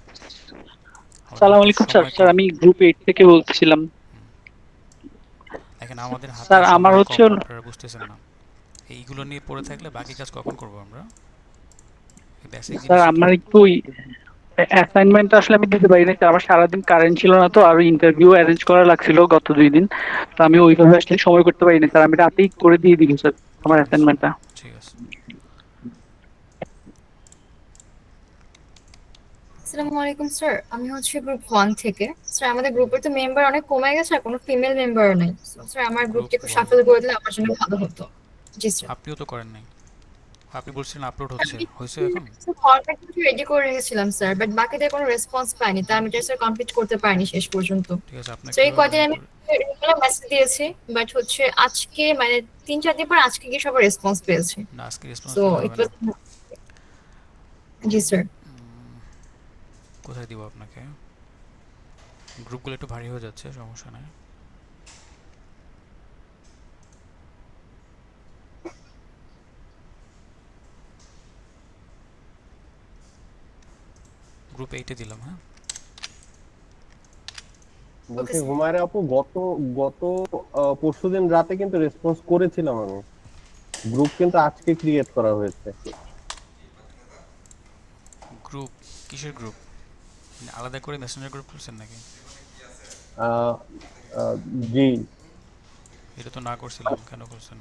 আমাদের সালাম হাতে আলাইকুম স্যার। সময় স্যার কম। আমি গ্রুপ 8 থেকে বলছিলাম। এখন আমাদের হাতে স্যার আমার সময় হচ্ছে কম, আপনারা বুঝতেছেন না। এইগুলো নিয়ে পড়ে থাকলে বাকি কাজ কখন করব আমরা? এই বেসিক স্যার জিনিসই তো। আমার একটু অ্যাসাইনমেন্ট আসলে আমি দিতে পারি না, কারণ আমার সারাদিন কারেন্ট ছিল না, তো আর ইন্টারভিউ অ্যারেঞ্জ করা লাগছিল গত 2 দিন। তো আমি ওইভাবে আসলে সময় করতে পারিনি স্যার। আমি রাতেই করে দিয়ে দিব স্যার আমার ঠিক আছে, অ্যাসাইনমেন্টটা। ঠিক আছে। আসসালামু আলাইকুম স্যার, আমি হচ্ছে গ্রুপ 1 থেকে। স্যার আমাদের গ্রুপের তো মেম্বার অনেক কমে গেছে, আর কোনো ফিমেল মেম্বারও নেই। স্যার আমার গ্রুপ গ্রুপটা একটু 1, শাফেল করে দিলে আমার জন্য ভালো হতো। জি স্যার। আপনিও তো করেন নাই। আপনি বলছিলেন আপলোড হচ্ছে, হয়েছে এখন? ফরম্যাট কিছু রেডি করে রেখেছিলাম স্যার, বাট বাকিদের কোনো রেসপন্স পাইনি, তাই আমি স্যার কমপ্লিট করতে পারিনি শেষ পর্যন্ত। ঠিক আছে, আপনাকে তো এই এভাবে কদিন আমি মেসেজ দিয়েছি, বাট হচ্ছে আজকে মানে 3-4 দিন পর আজকে গিয়ে সবার রেসপন্স পেয়েছি। না, আজকে রেসপন্স সো পেলে ইট হবে না। ওয়াজ। জি স্যার। কোথায় দিব আপনাকে? গ্রুপগুলো একটু ভারী হয়ে যাচ্ছে, সমস্যা নাই। গ্রুপ 8 এ দিলাম, হ্যাঁ? বলছি হুমায়রা আপু, গত গত পরশুদিন রাতে কিন্তু রেসপন্স করেছিলাম আমি। গ্রুপ কিন্তু আজকে ক্রিয়েট করা হয়েছে। গ্রুপ কিসের গ্রুপ? আলাদা করে মেসেঞ্জার গ্রুপ খুলছেন নাকি? আহ, জি এটা তো না করছিলাম, কেন করছেন?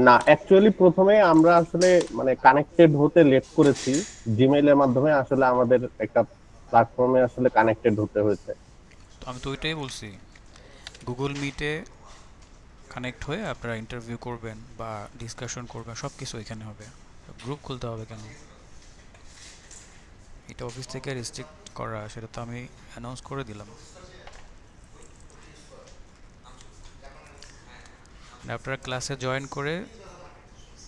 না, অ্যাকচুয়ালি প্রথমে আমরা আসলে মানে কানেক্টেড হতে লেট করেছি। জিমেইলের মাধ্যমে আসলে আমাদের একটা প্ল্যাটফর্মে আসলে কানেক্টেড হতে হয়েছে। তো আমি তো ওইটাই বলছি, গুগল মিটে কানেক্ট হয়ে আপনারা ইন্টারভিউ করবেন বা ডিসকাশন করবেন, সব কিছু এখানে হবে। গ্রুপ খুলতে হবে কেন? এটা অফিস থেকে রেস্ট্রিক্ট করা, সেটা তো আমি অ্যানাউন্স করে দিলাম। আপনারা ক্লাসে জয়েন করে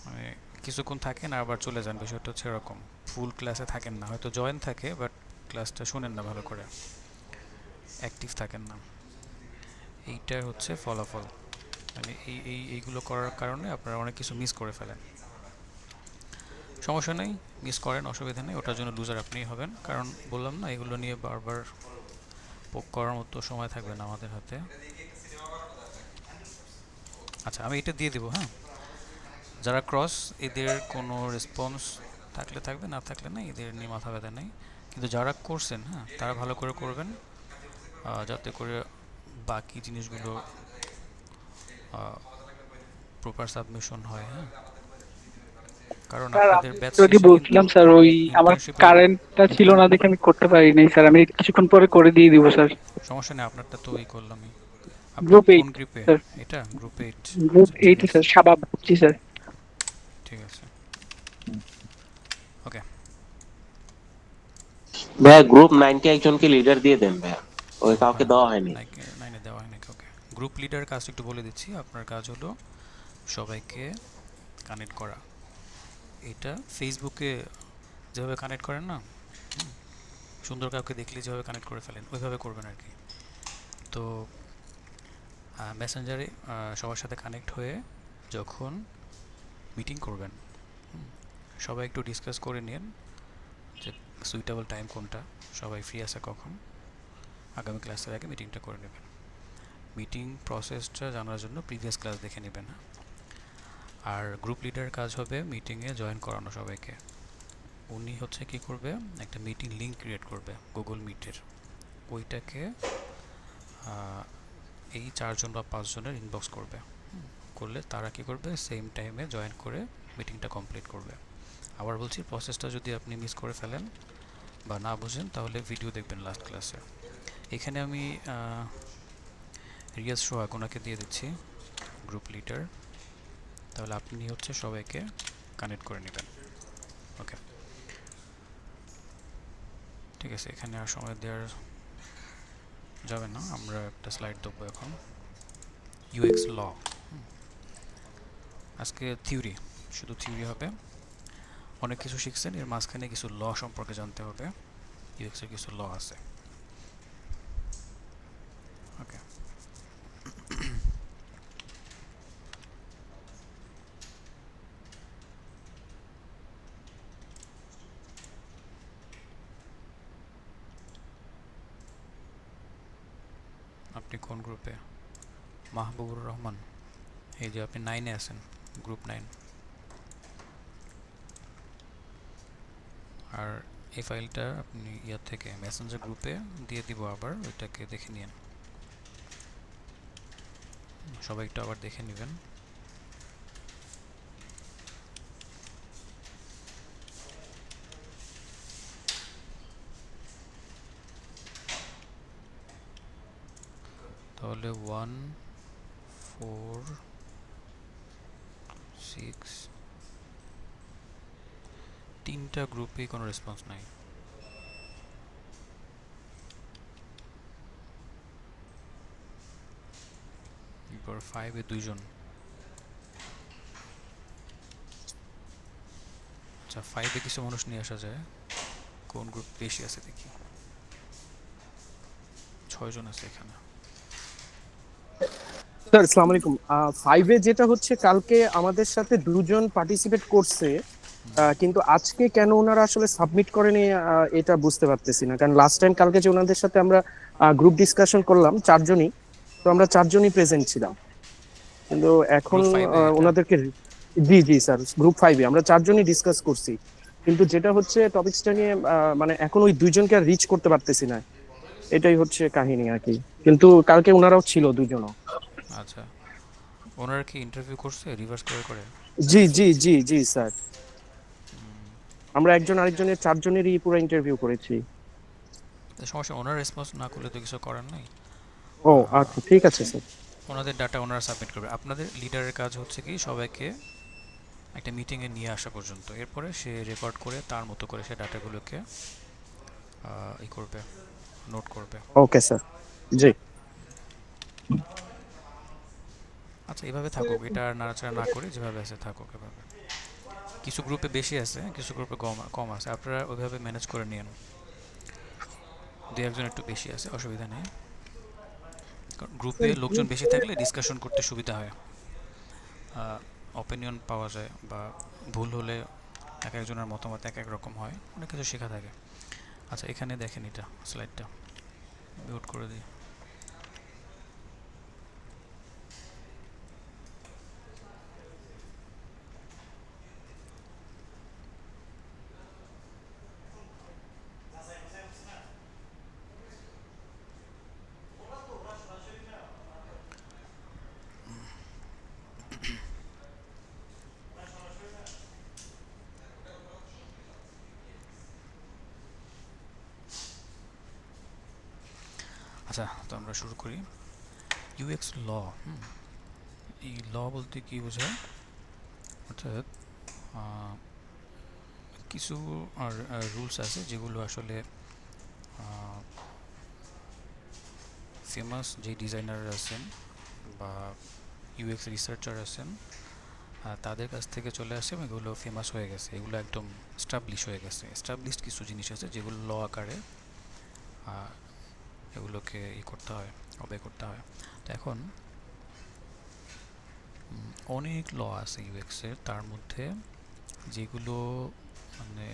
মানে কিছুক্ষণ থাকেন আবার চলে যান, বিষয়টা হচ্ছে এরকম। ফুল ক্লাসে থাকেন না, হয়তো জয়েন থাকে বাট ক্লাসটা শুনেন না ভালো করে, অ্যাক্টিভ থাকেন না। এইটা হচ্ছে ফলাফল। মানে এইগুলো করার কারণে আপনারা অনেক কিছু মিস করে ফেলেন। সমস্যা নেই, মিস করেন, অসুবিধা নেই, ওটার জন্য লুজার আপনিই হবেন। কারণ বললাম না, এগুলো নিয়ে বারবার পোক করার মতো সময় থাকবে না আমাদের হাতে। আচ্ছা, আমি এটা দিয়ে দেবো, হ্যাঁ? যারা ক্রস, এদের কোনো রেসপন্স থাকলে থাকবে, না থাকলে না, এদের নিয়ে মাথা ব্যথা নেই। কিন্তু যারা করছেন, হ্যাঁ, তারা ভালো করে করবেন, যাতে করে বাকি জিনিসগুলো প্রপার সাবমিশন হয়, হ্যাঁ? কারণ স্যার আপনাদের আমি ব্যাচ যদি শেষে কিন্তু বলছিলাম স্যার, ওই আমার ইন্টার্নশিপের। কারেন্টটা ছিল না দেখে আমি করতে পারিনি স্যার। আমি কিছুক্ষণ পরে করে দিয়ে দিব স্যার। সমস্যা নেই, আপনারটা তো ওই করলামই। আপনি গ্রুপ কোন 8 গ্রুপে? স্যার। এটা গ্রুপ 8। গ্রুপ আচ্ছা, ঠিক 8 আছে, স্যার, শাবাব। জি স্যার। ঠিক আছে, ওকে। ভাইয়া গ্রুপ 9 কে একজনকে লিডার দিয়ে দেন ভাইয়া, ওই কাউকে দেওয়া হয়নি। 9 এ দেওয়া হয়নি ওকে। গ্রুপ লিডার কাজ একটু বলে দিচ্ছি। আপনার কাজ হলো সবাইকে কানেক্ট করা। এটা ফেসবুকে যেভাবে কানেক্ট করেন না, সুন্দর কাউকে দেখলে যেভাবে কানেক্ট করে ফেলেন, ওইভাবে করবেন আর কি। তো মেসেঞ্জারে সবার সাথে কানেক্ট হয়ে যখন মিটিং করবেন, সবাই একটু ডিসকাস করে নিন যে সুইটেবল টাইম কোনটা, সবাই ফ্রি আছে কখন, আগামী ক্লাসের আগে মিটিংটা করে নেবেন। মিটিং প্রসেসটা জানার জন্য প্রিভিয়াস ক্লাস দেখে নেবেন। আর গ্রুপ লিডার কাজ হবে মিটিংয়ে জয়েন করানো সবাইকে। উনি হচ্ছে কি করবে, একটা মিটিং লিংক ক্রিয়েট করবে গুগল মিটের, ওইটাকে এই 4জন বা 5 জনের ইনবক্স করবে। করলে তারা কি করবে, সেম টাইমে জয়েন করে মিটিংটা কমপ্লিট করবে। আবার বলছি, প্রসেসটা যদি আপনি মিস করে ফেলেন বা না বুঝেন তাহলে ভিডিও দেখবেন লাস্ট ক্লাসে। এখানে আমি রিয়াজ সোহাগ ওনাকে দিয়ে দিচ্ছি গ্রুপ লিডার, তাহলে আপনি হচ্ছে সবাইকে কানেক্ট করে নেবেন। ওকে, ঠিক আছে, এখানে আর সময় দেওয়ার যাবে না, আমরা একটা স্লাইড দেখবো এখন। ইউএক্স ল, আজকে থিওরি, শুধু থিওরি হবে। অনেক কিছু শিখছেন, এর মাঝখানে কিছু ল সম্পর্কে জানতে হবে। ইউএক্সের কিছু ল আছে। ওকে, আপনি কোন গ্রুপে? মাহবুবুর রহমান, এই যে আপনি 9-এ আছেন, গ্রুপ 9। আর এই ফাইলটা আপনি ইয়ার থেকে মেসেঞ্জার গ্রুপে দিয়ে দিব, আবার ওইটাকে দেখে নিন, সবাই একটু আবার দেখে নেবেন। তাহলে 1 4 6 তিনটা গ্রুপে কোনো রেসপন্স নাই। এরপর 5-এ 2 জন। আচ্ছা, 5-এ কিছু মানুষ নিয়ে আসা যায়, কোন গ্রুপ বেশি আছে দেখি। 6 জন আছে এখানে। স্যার আসসালামু আলাইকুম। 5-এ যেটা হচ্ছে, কালকে আমাদের সাথে 2 জন পার্টিসিপেট করছে, কিন্তু আজকে কেন ওনারা আসলে সাবমিট করেনি এটা বুঝতে পারতেছি না। কারণ লাস্ট টাইম কালকে যে ওনাদের সাথে আমরা গ্রুপ ডিসকাশন করলাম 4 জনই, তো আমরা 4 জনই প্রেজেন্ট ছিলাম, কিন্তু এখন ওনাদেরকে, জি জি স্যার, গ্রুপ 5-এ আমরা 4 জনই ডিসকাস করছি, কিন্তু যেটা হচ্ছে টপিকসটা নিয়ে মানে এখন ওই 2 জনকে আর রিচ করতে পারতেছি না, এটাই হচ্ছে কাহিনী আর কি। কিন্তু কালকে ওনারাও ছিল 2 জনও। আচ্ছা, ওনারা কি ইন্টারভিউ করছে রিভার্স করে? জি জি জি জি স্যার, আমরা একজন আরেকজনের 4 জনেরই পুরো ইন্টারভিউ করেছি। সমস্যা, ওনারা রেসপন্স না করলে তো কিছু করার নাই। ও আচ্ছা, ঠিক আছে স্যার। ওনাদের ডাটা ওনারা সাবমিট করবে। আপনাদের লিডারের কাজ হচ্ছে কি, সবাইকে একটা মিটিংয়ে নিয়ে আসা পর্যন্ত, এরপরে সে রেকর্ড করে তার মতো করে সে ডাটাগুলোকে ই করবে, নোট করবে। ওকে স্যার, জি। আচ্ছা, এভাবে থাকুক, এটা আর নাড়াচাড়া না করে যেভাবে আছে থাকুক এভাবে। কিছু গ্রুপে বেশি আছে, কিছু গ্রুপে কম আছে, আপনারা ওইভাবে ম্যানেজ করে নিন। 2-1 জন একটু বেশি আছে, অসুবিধা নেই, কারণ গ্রুপে লোকজন বেশি থাকলে ডিসকাশন করতে সুবিধা হয়, অপিনিয়ন পাওয়া যায়, বা ভুল হলে এক একজনের মতামত এক এক রকম হয়, অনেক কিছু শেখা থাকে। আচ্ছা, এখানে দেখেন, এটা স্লাইডটা মিউট করে দিই। আচ্ছা, তো আমরা শুরু করি। ইউএক্স ল, এই ল বলতে কি বোঝায়, অর্থাৎ কিছু রুলস আছে যেগুলো আসলে ফেমাস যে ডিজাইনার আছেন বা ইউএক্স রিসার্চার আছেন তাদের কাছ থেকে চলে আসে এবং এগুলো ফেমাস হয়ে গেছে, এগুলো একদম এস্টাবলিশ হয়ে গেছে। এস্টাবলিশড কিছু জিনিস আছে যেগুলো ল আকারে এগুলোকে করতে হয়, অবে করতে হয়। তো এখন অনেক ল আছে ইউএক্সের, তার মধ্যে যেগুলো মানে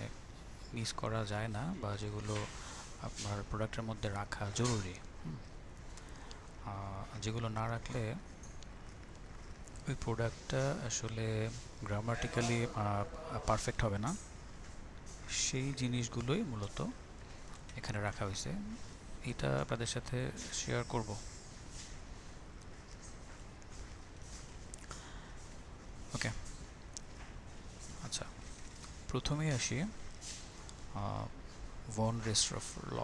মিস করা যায় না বা যেগুলো আপনার প্রোডাক্টের মধ্যে রাখা জরুরি, যেগুলো না রাখলে ওই প্রোডাক্টটা আসলে গ্রামাটিক্যালি পারফেক্ট হবে না, সেই জিনিসগুলোই মূলত এখানে রাখা হয়েছে। এটা আপনাদের সাথে শেয়ার করব। ওকে, আচ্ছা, প্রথমেই আসি ভন রেস্ট্রফ ল।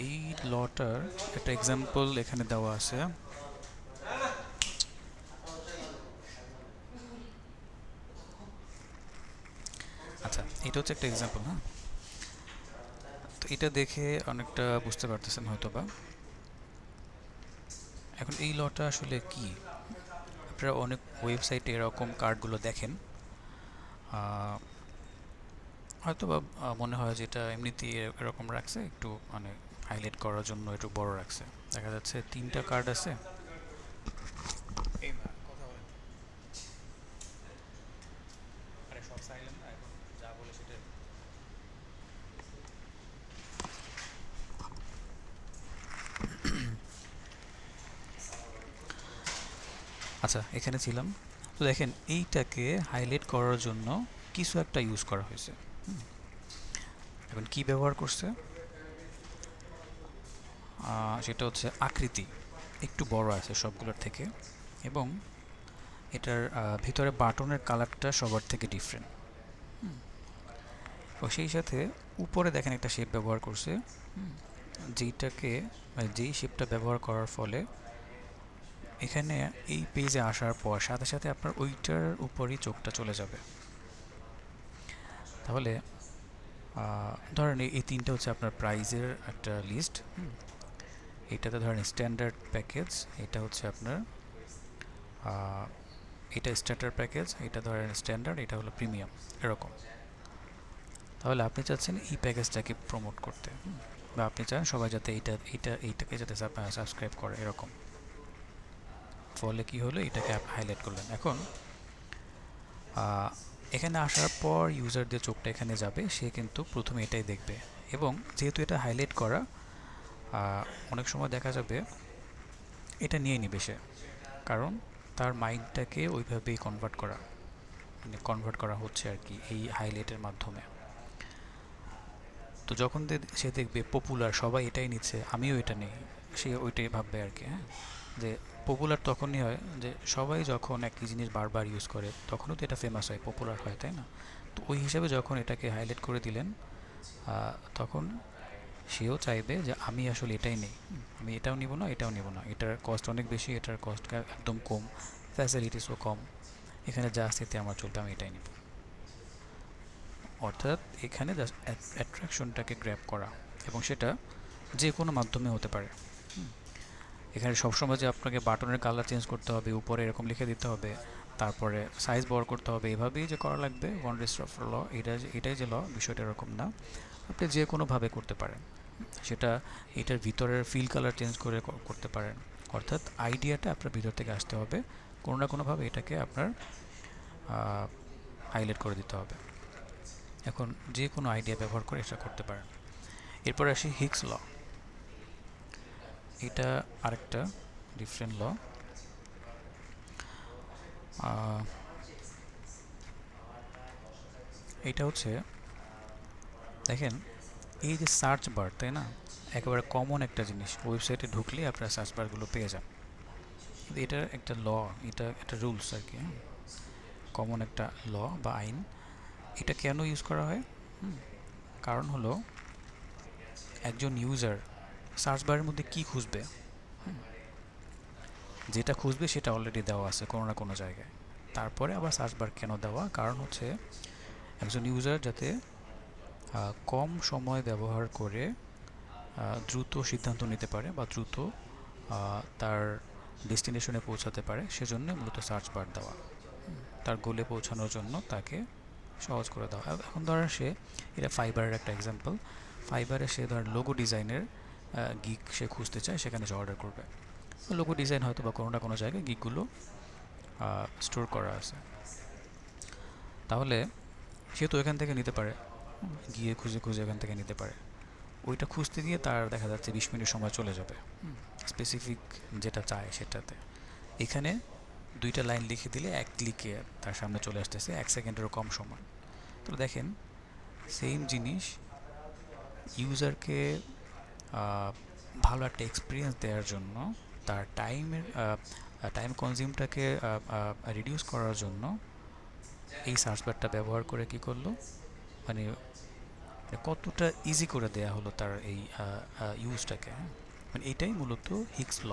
এই লটার একটা এক্সাম্পল এখানে দেওয়া আছে। আচ্ছা, এটা হচ্ছে একটা এক্সাম্পল। হ্যাঁ, তো এটা দেখে অনেকটা বুঝতে পারতেছেন হয়তো বা। এখন এই লটা আসলে কি, আপনারা অনেক ওয়েবসাইটে এরকম কার্ডগুলো দেখেন, হয়তো বা মনে হয় যে এটা এমনিতেই এরকম রাখছে, একটু মানে হাইলাইট করার জন্য একটু বড় রাখছে। দেখা যাচ্ছে 3টা কার্ড আছে। আচ্ছা, এখানে ছিলাম। তো দেখেন এইটাকে হাইলাইট করার জন্য কিছু একটা ইউজ করা হয়েছে। এখন কি ব্যবহার করছে, সেটা হচ্ছে আকৃতি একটু বড় আছে সবগুলোর থেকে, এবং এটার ভিতরে বাটনের কালারটা সবার থেকে ডিফারেন্ট। ও সেই সাথে উপরে দেখেন একটা শেপ ব্যবহার করছে, যেইটাকে মানে যেই শেপটা ব্যবহার করার ফলে এখানে এই পেজে আসার পর সাথে সাথে আপনার ওইটার উপরই চোখটা চলে যাবে। তাহলে ধরেন এই 3টা হচ্ছে আপনার প্রাইজের একটা লিস্ট। এটাতে ধরেন স্ট্যান্ডার্ড প্যাকেজ, এটা হচ্ছে আপনার এটা স্টার্টার প্যাকেজ, এটা ধরেন স্ট্যান্ডার্ড, এটা হলো প্রিমিয়াম, এরকম। তাহলে আপনি চাচ্ছেন এই প্যাকেজটাকে প্রমোট করতে, বা আপনি চান সবাই যাতে এইটাকে যাতে সাবস্ক্রাইব করে, এরকম। ফলে কি হলো, এটাকে হাইলাইট করলেন। এখন এখানে আসার পর ইউজারদের চোখটা এখানে যাবে, সে কিন্তু প্রথমে এটাই দেখবে। এবং যেহেতু এটা হাইলাইট করা, অনেক সময় দেখা যাবে এটা নিয়ে নিবে সে, কারণ তার মাইন্ডটাকে ওইভাবেই কনভার্ট করা হচ্ছে আর কি এই হাইলাইটের মাধ্যমে। তো যখন সে দেখবে পপুলার, সবাই এটাই নিচ্ছে, আমিও এটা নেই, সে ওইটাই ভাববে আর কি। হ্যাঁ, যে পপুলার তখনই হয় যে সবাই যখন একই জিনিস বারবার ইউজ করে, তখনও তো এটা ফেমাস হয়, পপুলার হয়, তাই না? তো ওই হিসাবে যখন এটাকে হাইলাইট করে দিলেন, তখন সেও চাইবে যে আমি আসলে এটাই নেই, আমি এটাও নিব না, এটাও নিব না, এটার কস্ট অনেক বেশি, এটার কস্ট একদম কম, ফ্যাসিলিটিসও কম, এখানে যা আছে আমার চলবে, আমি এটাই নিব। অর্থাৎ এখানে জাস্ট অ্যাট্রাকশনটাকে গ্র্যাব করা, এবং সেটা যে কোনো মাধ্যমে হতে পারে। এখানে সবসময় যে আপনাকে বাটনের কালার চেঞ্জ করতে হবে, উপরে এরকম লিখে দিতে হবে, তারপরে সাইজ বড় করতে হবে, এভাবেই যে করা লাগবে ভন রেস্ট্রফ ল, এটাই যে ল, বিষয়টা এরকম না। আপনি যে কোনোভাবে করতে পারেন, সেটা এটার ভিতরের ফিল কালার চেঞ্জ করে করতে পারেন। অর্থাৎ আইডিয়াটা আপনার ভিতর থেকে আসতে হবে, কোনো না কোনোভাবে এটাকে আপনার হাইলাইট করে দিতে হবে। এখন যে কোনো আইডিয়া ব্যবহার করে এটা করতে পারেন। এরপর আসি হিগস ল। এটা আরেকটা ডিফারেন্ট ল। এটা হচ্ছে দেখেন এই যে সার্চ বার, তাই না, একেবারে কমন একটা জিনিস, ওয়েবসাইটে ঢুকলে আপনারা সার্চ বারগুলো পেয়ে যান। এটা একটা ল, এটা একটা রুলস আর কি, কমন একটা ল বা আইন। এটা কেন ইউজ করা হয়? কারণ হলো একজন ইউজার সার্চ বারের মধ্যে কি খুঁজবে, যেটা খুঁজবে সেটা অলরেডি দেওয়া আছে কোনো না কোনো জায়গায়। তারপরে আবার সার্চ বার কেন দেওয়া? কারণ হচ্ছে একজন ইউজার যাতে কম সময় ব্যবহার করে দ্রুত সিদ্ধান্ত নিতে পারে বা দ্রুত তার ডেস্টিনেশনে পৌঁছাতে পারে, সেজন্য মূলত সার্চ বার দেওয়া, তার গোলে পৌঁছানোর জন্য তাকে সহজ করে দেওয়া। এখন ধরেন সে, এটা ফাইবারের একটা এক্সাম্পল, ফাইবারে সে ধরেন লোগো ডিজাইনের গিগ সে খুঁজতে চায়, সেখানে সে অর্ডার করবে। লোগো ডিজাইন হয়তো বা কোনো না কোনো জায়গায় গিগগুলো স্টোর করা আছে, তাহলে সে তো এখান থেকে নিতে পারে, গিয়ে খুঁজে খুঁজে এখান থেকে নিতে পারে। ওইটা খুঁজতে গিয়ে তার দেখা যাচ্ছে 20 মিনিট সময় চলে যাবে স্পেসিফিক যেটা চায় সেটাতে। এখানে দুইটা লাইন লিখে দিলে এক ক্লিকে তার সামনে চলে আসতেছে 1 সেকেন্ডেরও কম সময়। তো দেখেন সেম জিনিস ইউজারকে ভালো একটা এক্সপিরিয়েন্স দেওয়ার জন্য, তার টাইম কনজিউমটাকে রিডিউস করার জন্য এই সার্চ বারটা ব্যবহার করে কি করলো, মানে কতটা ইজি করে দেয়া হলো তার এই ইউজটাকে। মানে এটাই মূলত হিগস ল,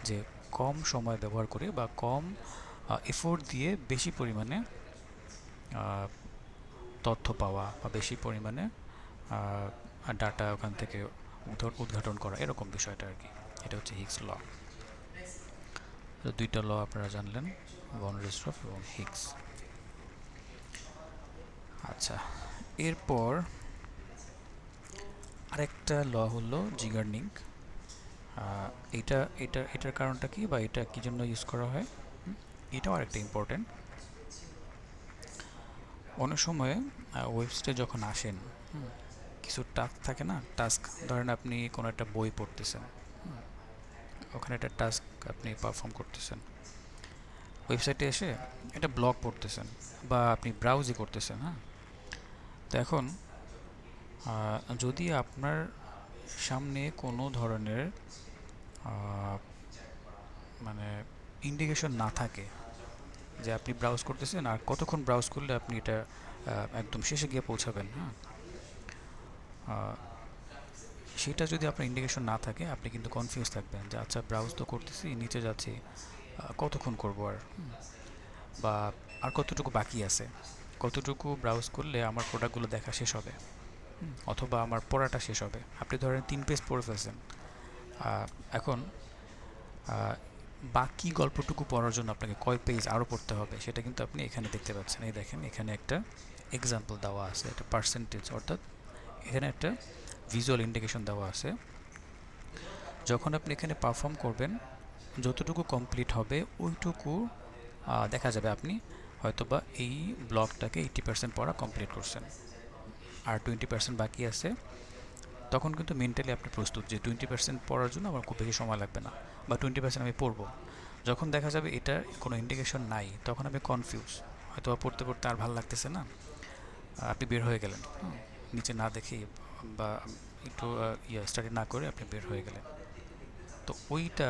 যে কম সময় ব্যবহার করে বা কম এফোর্ট দিয়ে বেশি পরিমাণে তথ্য পাওয়া বা বেশি পরিমাণে ডাটা ওখান থেকে উদ্ঘাটন করা, এরকম বিষয়টা আর কি। এটা হচ্ছে হিগস ল। দুইটা ল আপনারা জানলেন, ভন রিস্ট্রফ এবং হিগস। আচ্ছা, এরপর আরেকটা ল হলো জিগার্নিক। এটার কারণটা কি বা এটা কি জন্য ইউজ করা হয়, এটাও আরেকটা ইম্পর্টেন্ট। অনেক সময় ওয়েবসাইটে যখন আসেন, কিছু টাস্ক থাকে না, টাস্ক ধরেন আপনি কোনো একটা বই পড়তেছেন, ওখানে একটা টাস্ক আপনি পারফর্ম করতেছেন, ওয়েবসাইটে এসে একটা ব্লগ পড়তেছেন বা আপনি ব্রাউজই করতেছেন। হ্যাঁ, তো এখন যদি আপনার সামনে কোনো ধরনের মানে ইন্ডিকেশন না থাকে যে আপনি ব্রাউজ করতেছেন আর কতক্ষণ ব্রাউজ করলে আপনি এটা একদম শেষে গিয়ে পৌঁছাবেন, হ্যাঁ, সেটা যদি আপনার ইন্ডিকেশন না থাকে আপনি কিন্তু কনফিউজ থাকবেন যে আচ্ছা ব্রাউজ তো করতেছি, নিচে যাচ্ছি, কতক্ষণ করব বা আর কতটুকু বাকি আছে, কতটুকু ব্রাউজ করলে আমার প্রোডাক্টগুলো দেখা শেষ হবে অথবা আমার পড়াটা শেষ হবে। আপনি ধরেন 3 পেজ পড়ে ফেলছেন, এখন বাকি গল্পটুকু পড়ার জন্য আপনাকে কয় পেজ আরও পড়তে হবে সেটা কিন্তু আপনি এখানে দেখতে পাচ্ছেন। এই দেখেন এখানে একটা এক্সাম্পল দেওয়া আছে, একটা পার্সেন্টেজ, অর্থাৎ এখানে একটা ভিজুয়াল ইন্ডিকেশন দেওয়া আছে। যখন আপনি এখানে পারফর্ম করবেন, যতটুকু কমপ্লিট হবে ওইটুকু দেখা যাবে আপনি হয়তোবা এই ব্লগটাকে 80% পড়া কমপ্লিট করছেন, আর 20% বাকি আছে। তখন কিন্তু মেন্টালি আপনি প্রস্তুত যে 20% পড়ার জন্য আমার খুব বেশি সময় লাগবে না, বা 20% আমি পড়বো। যখন দেখা যাবে এটার কোনো ইন্ডিকেশন নাই, তখন আমি কনফিউজ, হয়তো পড়তে পড়তে আর ভালো লাগতেছে না, আপনি বের হয়ে গেলেন, নিচে না দেখে বা একটু স্টাডি না করে আপনি বের হয়ে গেলেন। তো ওইটা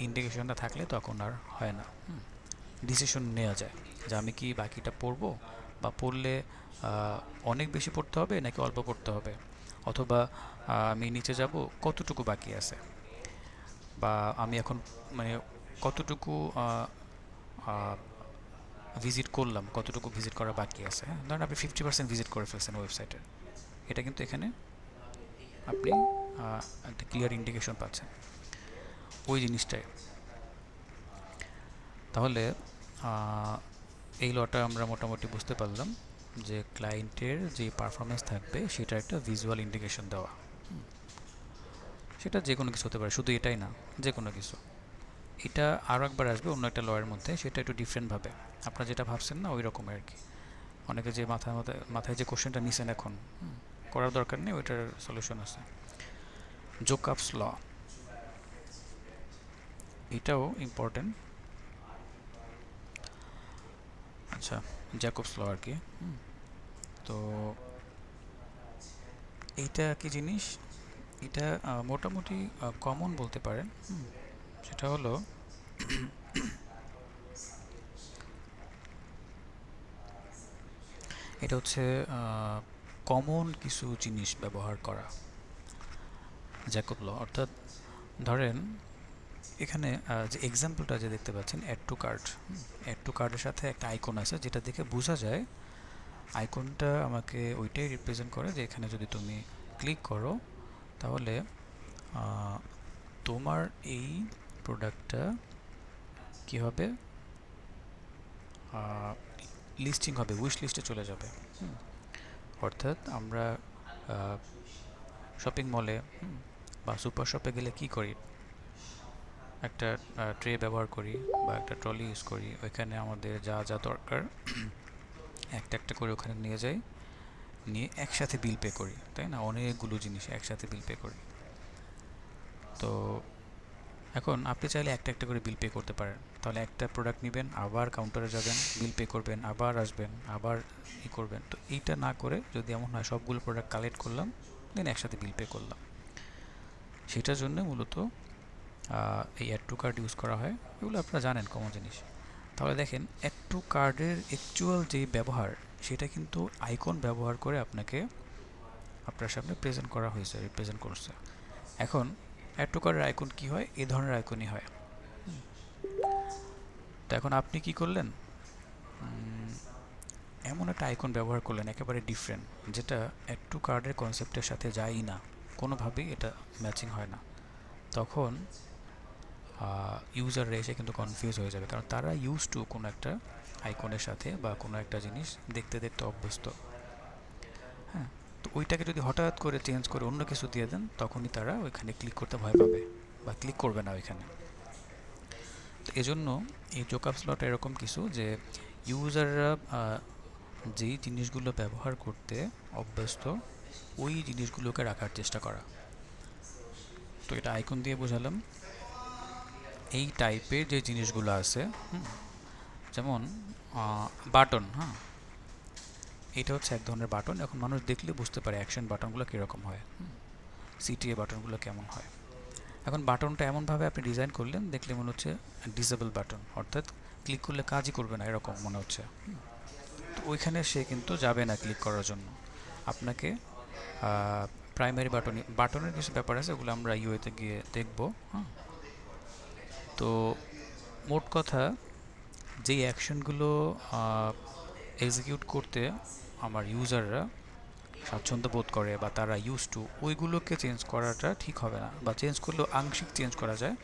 ইন্ডিকেশনটা থাকলে তখন আর হয় না, ডিসিশন নেওয়া যায় যে আমি কি বাকিটা পড়বো, বা পড়লে অনেক বেশি পড়তে হবে নাকি অল্প পড়তে হবে, অথবা আমি নিচে যাব কতটুকু বাকি আছে, বা আমি এখন মানে কতটুকু ভিজিট করলাম, কতটুকু ভিজিট করা বাকি আছে। হ্যাঁ, ধরেন আপনি 50% ভিজিট করে ফেলছেন ওয়েবসাইটের, এটা কিন্তু এখানে আপনি একটা ক্লিয়ার ইন্ডিকেশন পাচ্ছেন ওই জিনিসটাই। তাহলে এই লটা আমরা মোটামুটি বুঝতে পারলাম যে ক্লায়েন্টের যে পারফরমেন্স থাকবে সেটা একটা ভিজুয়াল ইন্ডিকেশন দেওয়া। সেটা যে কোনো কিছু হতে পারে, শুধু এটাই না, যে কোনো কিছু। এটা আরও একবার আসবে অন্য একটা লয়ের মধ্যে, সেটা একটু ডিফারেন্টভাবে, আপনারা যেটা ভাবছেন না ওই রকম আর কি। অনেকে যে মাথায় যে কোশ্চেনটা নিছেন এখন, করার দরকার নেই, ওইটার সলিউশন আছে। জোকাবস ল, এটাও ইম্পর্টেন্ট। আচ্ছা, জ্যাকবস ল আর কি। তো এইটা কি জিনিস, এটা মোটামুটি কমন বলতে পারেন। সেটা হলো এটা হচ্ছে কমন কিছু জিনিস ব্যবহার করা, জ্যাকব ল। অর্থাৎ ধরেন এখানে যে এক্সাম্পলটা যে দেখতে পাচ্ছেন, add to cart, add to কার্টের সাথে একটা আইকন আছে যেটা দেখে বোঝা যায় আইকনটা আমাকে ওইটাই রিপ্রেজেন্ট করে যে এখানে যদি তুমি ক্লিক করো তাহলে তোমার এই প্রোডাক্টটা কী হবে, লিস্টিং হবে, উইশ লিস্টে চলে যাবে। অর্থাৎ আমরা শপিং মলে বা সুপার শপে গেলে কি করি, একটা ট্রে ব্যবহার করি বা একটা ট্রলি ইউজ করি, ওইখানে আমাদের যা যা দরকার একটা একটা করে ওখানে নিয়ে যাই, নিয়ে একসাথে বিল পে করি, তাই না? অনেকগুলো জিনিস একসাথে বিল পে করি। তো এখন আপনি চাইলে একটা একটা করে বিল পে করতে পারেন। তাহলে একটা প্রোডাক্ট নেবেন, আবার কাউন্টারে যাবেন, বিল পে করবেন, আবার আসবেন, আবার করবেন। তো এইটা না করে যদি এমন হয় সবগুলো প্রোডাক্ট কালেক্ট করলাম, দেন একসাথে বিল পে করলাম, সেটার জন্য মূলত এই অ্যাড টু কার্ড ইউজ করা হয়। এগুলো আপনারা জানেন, কমন জিনিস। তাহলে দেখেন অ্যাড টু কার্ডের অ্যাকচুয়াল যে ব্যবহার, সেটা কিন্তু আইকন ব্যবহার করে আপনাকে আপনার সামনে প্রেজেন্ট করা হয়েছে, রিপ্রেজেন্ট করছে। এখন অ্যাড টু কার্ডের আইকন কী হয়? এই ধরনের আইকনই হয়। তো এখন আপনি কি করলেন? এমন একটা আইকন ব্যবহার করলেন একেবারে ডিফারেন্ট, যেটা অ্যাড টু কার্ডের কনসেপ্টের সাথে যায়ই না, কোনোভাবেই এটা ম্যাচিং হয় না। তখন ইউজাররা এসে কিন্তু কনফিউজ হয়ে যাবে, কারণ তারা ইউজ টু কোনো একটা আইকনের সাথে বা কোনো একটা জিনিস দেখতে দেখতে অভ্যস্ত। হ্যাঁ, তো ওইটাকে যদি হঠাৎ করে চেঞ্জ করে অন্য কিছু দিয়ে দেন, তখনই তারা ওইখানে ক্লিক করতে ভয় পাবে বা ক্লিক করবে না ওইখানে। তো এজন্য এই জোকআপ স্লট এরকম কিছু, যে ইউজাররা যেই জিনিসগুলো ব্যবহার করতে অভ্যস্ত ওই জিনিসগুলোকে রাখার চেষ্টা করা। তো এটা আইকন দিয়ে বোঝালাম। এই টাইপের যে জিনিসগুলো আছে, যেমন বাটন, হ্যাঁ, এটা হচ্ছে এক ধরনের বাটন। এখন মানুষ দেখলে বুঝতে পারে অ্যাকশন বাটনগুলো কীরকম হয়, সিটিএ বাটনগুলো কেমন হয়। এখন বাটনটা এমনভাবে আপনি ডিজাইন করলেন, দেখলে মনে হচ্ছে ডিসেবল বাটন, অর্থাৎ ক্লিক করলে কাজই করবে না এরকম মনে হচ্ছে। তো ওইখানে সে কিন্তু যাবে না ক্লিক করার জন্য। আপনাকে প্রাইমারি বাটনের কিছু ব্যাপার আছে, ওগুলো আমরা ইউএতে গিয়ে দেখব। হ্যাঁ, তো মোট কথা, যেই অ্যাকশনগুলো এক্সিকিউট করতে আমার ইউজাররা স্বাচ্ছন্দ্য বোধ করে বা তারা ইউজ টু, ওইগুলোকে চেঞ্জ করাটা ঠিক হবে না, বা চেঞ্জ করলেও আংশিক চেঞ্জ করা যায়।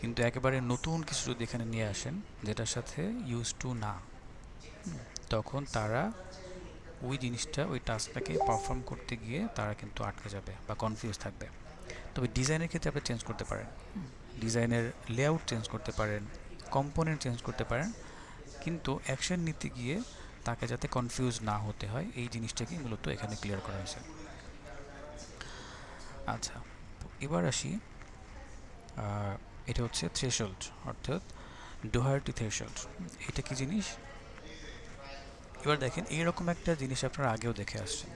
কিন্তু একেবারে নতুন কিছু যদি এখানে নিয়ে আসেন যেটার সাথে ইউজ টু না, তখন তারা ওই জিনিসটা, ওই টাস্কটাকে পারফর্ম করতে গিয়ে তারা কিন্তু আটকে যাবে বা কনফিউজ থাকবে। তবে ডিজাইনের ক্ষেত্রে আপনি চেঞ্জ করতে পারেন, ডিজাইনের লেআউট চেঞ্জ করতে পারেন, কম্পোনেন্ট চেঞ্জ করতে পারেন, কিন্তু অ্যাকশন নিতে গিয়ে তাকে যাতে কনফিউজ না হতে হয়, এই জিনিসটাকে মূলত এখানে ক্লিয়ার করা হয়েছে। আচ্ছা, এবার আসি, এটা হচ্ছে থ্রেশহোল্ড, অর্থাৎ ডোহার্টি থ্রেশহোল্ড। এটা কি জিনিস? এবার দেখেন, এইরকম একটা জিনিস আপনারা আগেও দেখে আসছেন।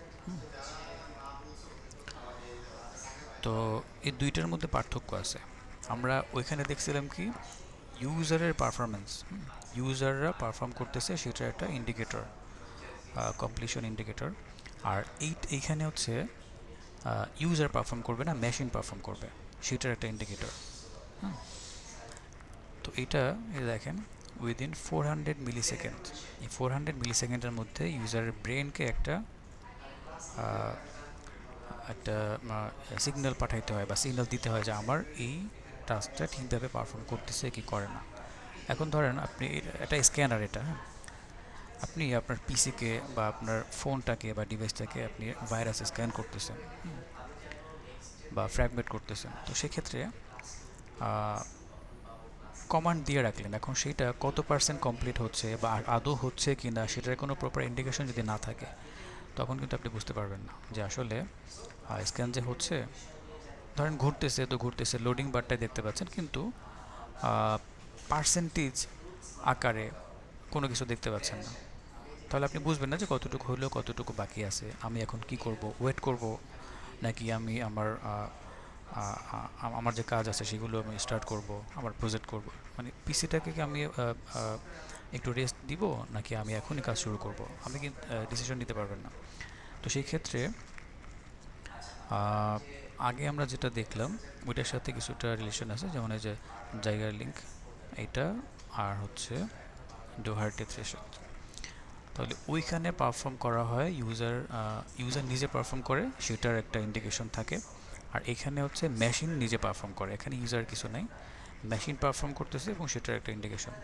তো এই দুইটার মধ্যে পার্থক্য আছে। আমরা ওইখানে দেখছিলাম কি, ইউজারের পারফরমেন্স, ইউজাররা পারফর্ম করতেছে সেটার একটা ইন্ডিকেটর, কমপ্লিশন ইন্ডিকেটর। আর এইখানে হচ্ছে ইউজার পারফর্ম করবে না, মেশিন পারফর্ম করবে, সেটার একটা ইন্ডিকেটর। তো এইটা দেখেন, উইদিন 400 মিলি সেকেন্ড, এই 400 মিলি সেকেন্ডের মধ্যে ইউজারের ব্রেনকে একটা সিগন্যাল পাঠাইতে হয় বা সিগন্যাল দিতে হয় যে আমার এই টাস্কটা ঠিকভাবে পারফর্ম করতেছে কি করে না। এখন ধরেন আপনি একটা স্ক্যানার, এটা, হ্যাঁ, আপনি আপনার পিসিকে বা আপনার ফোনটাকে বা ডিভাইসটাকে আপনি ভাইরাসে স্ক্যান করতেছেন বা ফ্র্যাগমেন্ট করতেছেন। তো সেক্ষেত্রে কমান্ড দিয়ে রাখলেন, এখন সেটা কত পার্সেন্ট কমপ্লিট হচ্ছে বা আদৌ হচ্ছে কি না, সেটার কোনো প্রপার ইন্ডিকেশন যদি না থাকে, তখন কিন্তু আপনি বুঝতে পারবেন না যে আসলে স্ক্যান যে হচ্ছে। ধরেন ঘুরতেছে, তো ঘুরতেছে, লোডিং বারটাই দেখতে পাচ্ছেন, কিন্তু পার্সেন্টেজ আকারে কোনো কিছু দেখতে পাচ্ছেন না। তাহলে আপনি বুঝবেন না যে কতটুকু হলেও কতটুকু বাকি আছে, আমি এখন কি করব, ওয়েট করব, নাকি আমি আমার যে কাজ আছে সেগুলো আমি স্টার্ট করব, আমার প্রজেক্ট করব। মানে পিসিটাকে কি আমি একটু রেস্ট দিব, নাকি আমি এখনই কাজ শুরু করব, আমি কিন্তু ডিসিশন নিতে পারবেন না। তো সেই ক্ষেত্রে আগে আমরা যেটা দেখলাম ওইটার সাথে কিছুটা রিলেশন আছে, যেমন এই যে জাইগার লিঙ্ক, এইটা, আর হচ্ছে ডোহার্টি থ্রেশহোল্ড। তাহলে ওইখানে পারফর্ম করা হয় ইউজার নিজে পারফর্ম করে, সেটার একটা ইন্ডিকেশন থাকে। আর এখানে হচ্ছে মেশিন নিজে পারফর্ম করে, এখানে ইউজার কিছু নেই, মেশিন পারফর্ম করতেছে এবং সেটার একটা ইন্ডিকেশন।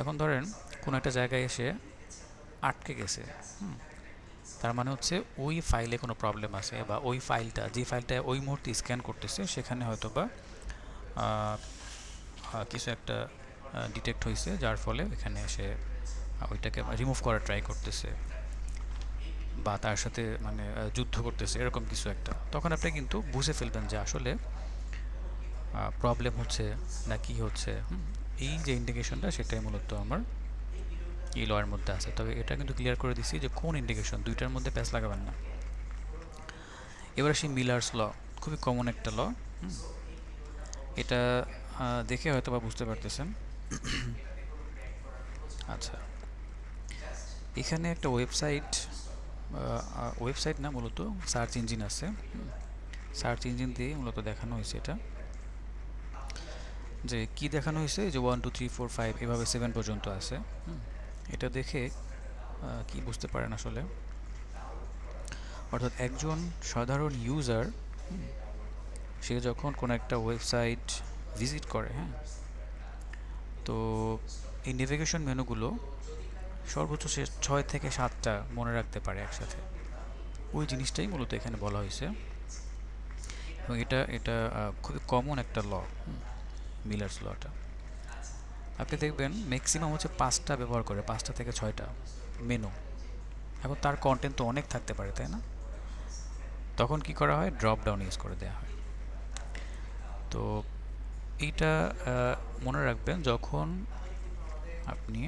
এখন ধরেন কোনো একটা জায়গায় এসে আটকে গেছে, তার মানে হচ্ছে ওই ফাইলে কোনো প্রবলেম আছে, বা ওই ফাইলটা, যে ফাইলটা ওই মুহূর্তে স্ক্যান করতেছে সেখানে হয়তো বা কিছু একটা ডিটেক্ট হয়েছে, যার ফলে এখানে এসে ওইটাকে রিমুভ করার ট্রাই করতেছে বা তার সাথে মানে যুদ্ধ করতেছে, এরকম কিছু একটা। তখন আপনি কিন্তু বুঝে ফেলবেন যে আসলে প্রবলেম হচ্ছে না কি হচ্ছে, এই যে ইন্ডিকেশনটা সেটাই মূলত আমার এই লয়ের মধ্যে আছে। তবে এটা কিন্তু ক্লিয়ার করে দিছি যে কোন ইন্ডিকেশন, দুইটার মধ্যে প্যাচ লাগাবেন না। এবার আসি মিলার্স ল, খুবই কমন একটা ল। এটা দেখে হয়তো বা বুঝতে পারতেছেন। আচ্ছা, এখানে একটা ওয়েবসাইট না, মূলত সার্চ ইঞ্জিন আছে। সার্চ ইঞ্জিন দিয়ে মূলত দেখানো হয়েছে এটা, যে কি দেখানো হয়েছে যে 1 2 3 4 5 এভাবে 7 পর্যন্ত আছে। এটা দেখে কি বুঝতে পারেন আসলে, অর্থাৎ একজন সাধারণ ইউজার সে যখন কোনো একটা ওয়েবসাইট ভিজিট করে, হ্যাঁ, তো এই নেভিগেশন মেনুগুলো সর্বোচ্চ সে 6 থেকে 7টা মনে রাখতে পারে একসাথে। ওই জিনিসটাই মূলত এখানে বলা হয়েছে, এবং এটা খুবই কমন একটা ল, মিলার্স লটা। আপনি দেখবেন ম্যাক্সিমাম হচ্ছে 5টা ব্যবহার করে, 5টা থেকে 6টা মেনু। এখন তার কন্টেন্ট তো অনেক থাকতে পারে, তাই না? তখন কি করা হয়, ড্রপ ডাউন ইউজ করে দেওয়া হয়। তো এইটা মনে রাখবেন যখন আপনি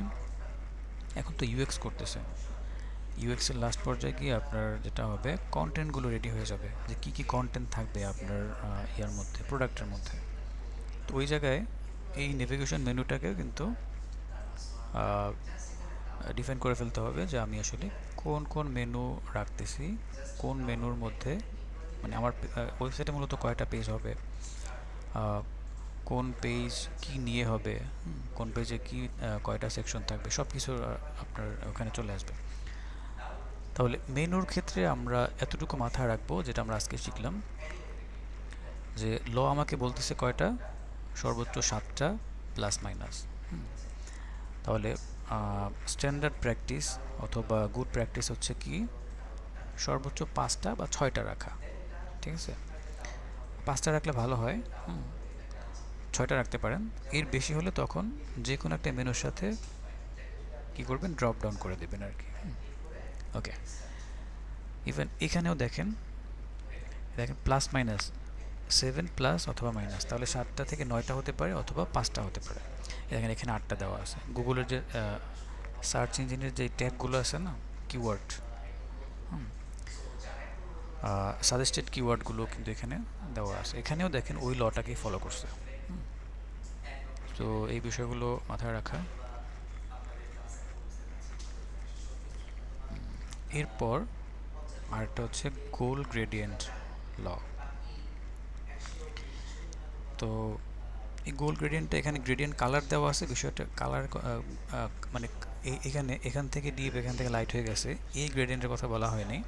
এখন তো ইউএক্স করতেছেন, ইউএক্সের লাস্ট পর্যায়ে গিয়ে আপনার যেটা হবে, কন্টেন্টগুলো রেডি হয়ে যাবে যে কি কি কন্টেন্ট থাকবে আপনার ইয়ার মধ্যে, প্রোডাক্টের মধ্যে। তো ওই জায়গায় এই নেভিগেশন মেনুটাকে কিন্তু ডিফাইন করে ফেলতে হবে যে আমি আসলে কোন কোন মেনু রাখতেছি, কোন মেনুর মধ্যে, মানে আমার ওয়েবসাইটে মূলত কয়টা পেজ হবে, কোন পেজ কি নিয়ে হবে, কোন পেজে কি কয়টা সেকশন থাকবে, সব কিছু আপনার ওখানে চলে আসবে। তাহলে মেনুর ক্ষেত্রে আমরা এতটুকু মাথায় রাখবো, যেটা আমরা আজকে শিখলাম, যে ল আমাকে বলতেছে কয়টা, সর্বোচ্চ 7টা প্লাস মাইনাস। তাহলে স্ট্যান্ডার্ড প্র্যাকটিস অথবা গুড প্র্যাকটিস হচ্ছে কি, সর্বোচ্চ 5টা বা 6টা রাখা। ঠিক আছে, 5টা রাখলে ভালো হয়, 6টা রাখতে পারেন। এর বেশি হলে তখন যে কোনো একটা মেনুর সাথে কি করবেন, ড্রপ ডাউন করে দেবেন আর কি। ওকে, ইভেন এখানেও দেখেন প্লাস মাইনাস 7 প্লাস অথবা মাইনাস, তাহলে 7টা থেকে 9টা হতে পারে অথবা 5টা হতে পারে। দেখেন এখানে 8টা দেওয়া আছে। গুগলের যে সার্চ ইঞ্জিনের যে ট্যাগগুলো আছে না, কিওয়ার্ড, সাজেস্টেড কিওয়ার্ডগুলো কিন্তু এখানে দেওয়া আছে। এখানেও দেখেন ওই লটাকেই ফলো করছে। তো এই বিষয়গুলো মাথায় রাখা। এরপর আরেকটা হচ্ছে গোল গ্রেডিয়েন্ট ল। তো এই গোল গ্রেডিয়েন্টটা, এখানে গ্রেডিয়েন্ট কালার দেওয়া আছে। বিষয়টা কালার মানে এখান থেকে ডিপ, এখান থেকে লাইট হয়ে গেছে, এই গ্রেডিয়েন্টের কথা বলা হয়নি।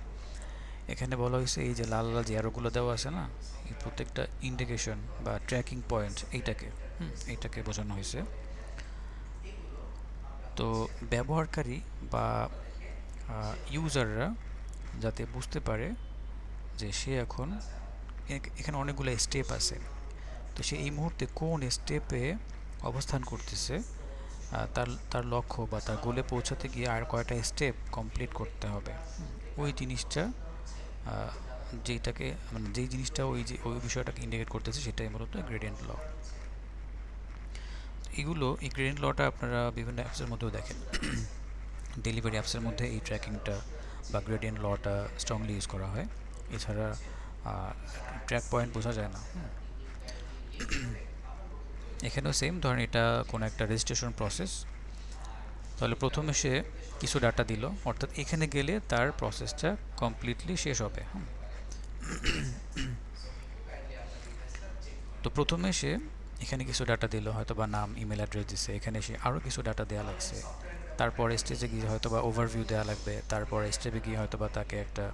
এখানে বলা হয়েছে এই যে লাল লাল যে অ্যারোগুলো দেওয়া আছে না, এই প্রত্যেকটা ইন্ডিকেশন বা ট্র্যাকিং পয়েন্ট, এইটাকে বোঝানো হয়েছে। তো ব্যবহারকারী বা ইউজাররা যাতে বুঝতে পারে যে সে এখন, এখানে অনেকগুলো স্টেপ আছে, তো সে এই মুহূর্তে কোন স্টেপে অবস্থান করতেছে, তার লক্ষ্য বা তার গোলে পৌঁছাতে গিয়ে আর কয়টা স্টেপ কমপ্লিট করতে হবে, ওই জিনিসটা যেটাকে, মানে যেই জিনিসটা ওই বিষয়টাকে ইন্ডিকেট করতেছে, সেটাই মূলত গ্রেডিয়েন্ট ল। এই গ্রেডিয়েন্ট লটা আপনারা বিভিন্ন অ্যাপসের মধ্যেও দেখেন। ডেলিভারি অ্যাপসের মধ্যে এই ট্র্যাকিংটা বা গ্রেডিয়েন্ট লটা স্ট্রংলি ইউজ করা হয়। এছাড়া ট্র্যাক পয়েন্ট বোঝা যায় না। এখানেও সেম ধরেন, এটা কোনো একটা রেজিস্ট্রেশন প্রসেস, তাহলে প্রথমে সে কিছু ডাটা দিল, অর্থাৎ এখানে গেলে তার প্রসেসটা কমপ্লিটলি শেষ হবে। তো প্রথমে সে এখানে কিছু ডাটা দিল, হয়তো বা নাম, ইমেল অ্যাড্রেস দিছে, এখানে সে আরও কিছু ডাটা দেওয়া লাগছে। তারপর স্টেজে গিয়ে হয়তো বা ওভারভিউ দেওয়া লাগবে, তারপর স্টেপে গিয়ে হয়তো বা তাকে একটা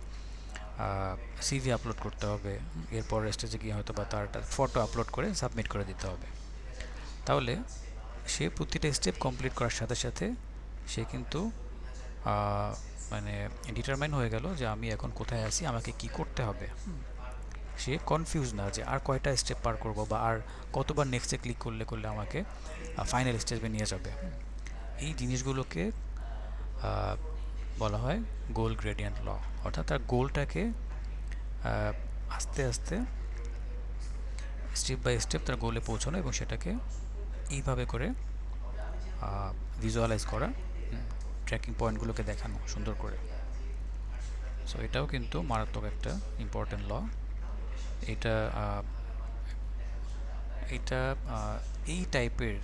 সিভি আপলোড করতে হবে, এরপর স্টেজে গিয়ে হয়তো বা তার একটা ফটো আপলোড করে সাবমিট করে দিতে হবে। তাহলে সে প্রতিটা স্টেপ কমপ্লিট করার সাথে সাথে সে কিন্তু মানে ডিটারমাইন হয়ে গেল যে আমি এখন কোথায় আছি, আমাকে কি করতে হবে। সে কনফিউজ না যে আর কয়টা স্টেপ পার করব বা আর কতবার নেক্সটে ক্লিক করলে আমাকে ফাইনাল স্টেপে নিয়ে যাবে। এই জিনিসগুলোকে বলা হয় গোল গ্রেডিয়েন্ট ল, অর্থাৎ তার গোলটাকে আস্তে আস্তে স্টেপ বাই স্টেপ তার গোলে পৌঁছানো এবং সেটাকে এইভাবে করে ভিজুয়ালাইজ করা, ট্র্যাকিং পয়েন্টগুলোকে দেখানো সুন্দর করে। সো এটাও কিন্তু মারাত্মক একটা ইম্পর্টেন্ট ল। এটা এটা এই টাইপের,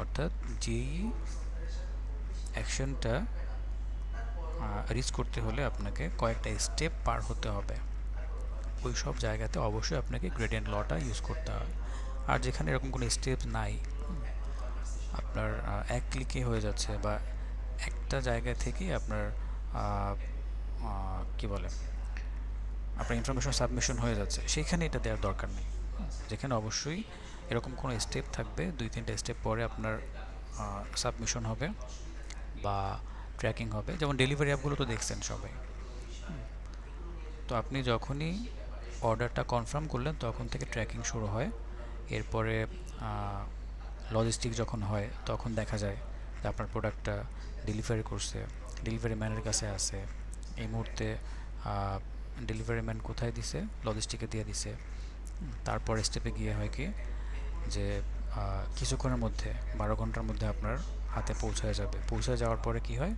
অর্থাৎ যেই অ্যাকশনটা রিচ করতে হলে আপনাকে কয়েকটা স্টেপ পার হতে হবে, ওই সব জায়গাতে অবশ্যই আপনাকে গ্রেডিয়েন্ট লটা ইউজ করতে হবে। আর যেখানে এরকম কোনো স্টেপ নাই, আপনার এক ক্লিকে হয়ে যাচ্ছে বা একটা জায়গা থেকেই আপনার কি বলে আপনার ইনফরমেশন সাবমিশন হয়ে যাচ্ছে, সেইখানে এটা দেওয়ার দরকার নেই। যেখানে অবশ্যই এরকম কোনো স্টেপ থাকবে, 2-3টা স্টেপ পরে আপনার সাবমিশন হবে বা ট্র্যাকিং হবে। যেমন ডেলিভারি অ্যাপগুলো তো দেখছেন সবাই। তো আপনি যখনই অর্ডারটা কনফার্ম করলেন তখন থেকে ট্র্যাকিং শুরু হয়। এরপরে লজিস্টিক যখন হয় তখন দেখা যায় যে আপনার প্রোডাক্টটা ডেলিভারি করছে, ডেলিভারি ম্যানের কাছে আছে, এই মুহূর্তে ডেলিভারি ম্যান কোথায় দিছে, লজিস্টিকে দিয়ে দিছে। তারপর স্টেপে গিয়ে হয় কি যে কিছুক্ষণের মধ্যে 12 ঘন্টার মধ্যে আপনার হাতে পৌঁছায় যাবে। পৌঁছায় যাওয়ার পরে কি হয়,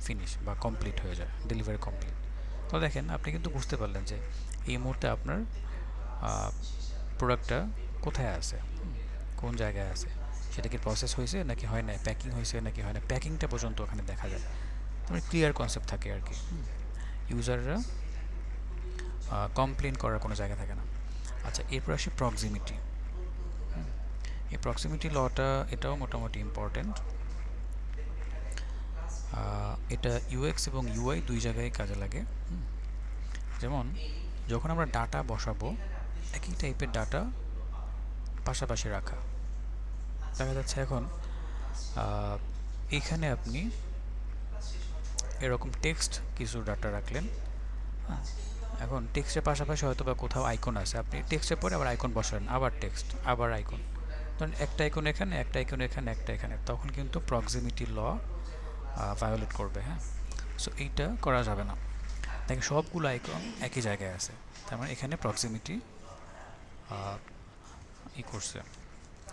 ফিনিশ বা কমপ্লিট হয়ে যায়, ডেলিভারি কমপ্লিট। তো দেখেন আপনি কিন্তু বুঝতে পারলেন যে এই মুহূর্তে আপনার প্রোডাক্টটা কোথায় আছে, কোন জায়গায় আছে, সেটা কি প্রসেস হয়েছে নাকি হয় না, প্যাকিং হয়েছে নাকি হয় না, প্যাকিংটা পর্যন্ত ওখানে দেখা যায়। মানে ক্লিয়ার কনসেপ্ট থাকে আর কি। ইউজাররা কমপ্লেন করার কোনো জায়গা থাকে না। আচ্ছা, এরপর আসি প্রক্সিমিটি। এই প্রক্সিমিটি লটা এটাও মোটামুটি ইম্পর্টেন্ট। এটা ইউএক্স এবং ইউআই দুই জায়গায় কাজে লাগে। যেমন যখন আমরা ডাটা বসাবো, একই টাইপের ডাটা পাশাপাশি রাখা। দেখা যাচ্ছে এখন এইখানে আপনি এরকম টেক্সট কিছু ডাটা রাখলেন। এখন টেক্সটের পাশাপাশি হয়তো বা কোথাও আইকন আছে, আপনি টেক্সটের পরে আবার আইকন বসালেন, আবার টেক্সট, আবার আইকন। ধরুন একটা আইকন এখানে, একটা আইকন এখানে, একটা এখানে, তখন কিন্তু প্রক্সিমিটি ল ভায়োলেট করবে। হ্যাঁ, সো এইটা করা যাবে না। দেখেন সবগুলো আইকন একই জায়গায় আছে, তার মানে এখানে প্রক্সিমিটি করছে,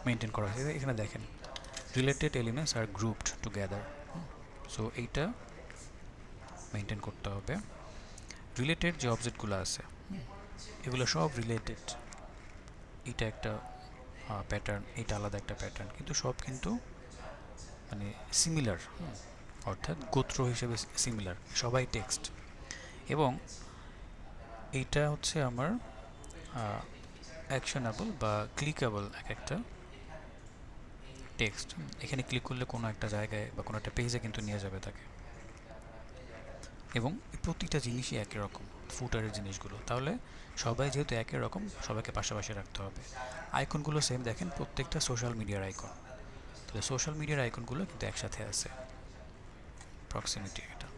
মেনটেন করা হয়েছে। এখানে দেখেন রিলেটেড এলিমেন্টস আর গ্রুপড টুগেদার। সো এইটা মেনটেন করতে হবে। রিলেটেড যে অবজেক্টগুলো আছে এগুলো সব রিলেটেড, এটা একটা প্যাটার্ন, এটা আলাদা একটা প্যাটার্ন, কিন্তু সব কিন্তু মানে সিমিলার, অর্থাৎ গোত্র হিসেবে সিমিলার, সবাই টেক্সট। এবং এইটা হচ্ছে আমার অ্যাকশনেবল বা ক্লিকেবল এক একটা টেক্সট। এখানে ক্লিক করলে কোনো একটা জায়গায় বা কোনো একটা পেজে কিন্তু নিয়ে যাবে তাকে। এবং প্রতিটা জিনিসই একই রকম, ফুটারের জিনিসগুলো। তাহলে সবাই যেহেতু একই রকম, সবাইকে পাশাপাশি রাখতে হবে। আইকনগুলো সেম, দেখেন প্রত্যেকটা সোশ্যাল মিডিয়ার আইকন। তাহলে সোশ্যাল মিডিয়ার আইকনগুলো কিন্তু একসাথে আছে, প্রক্সিমিটি এটা।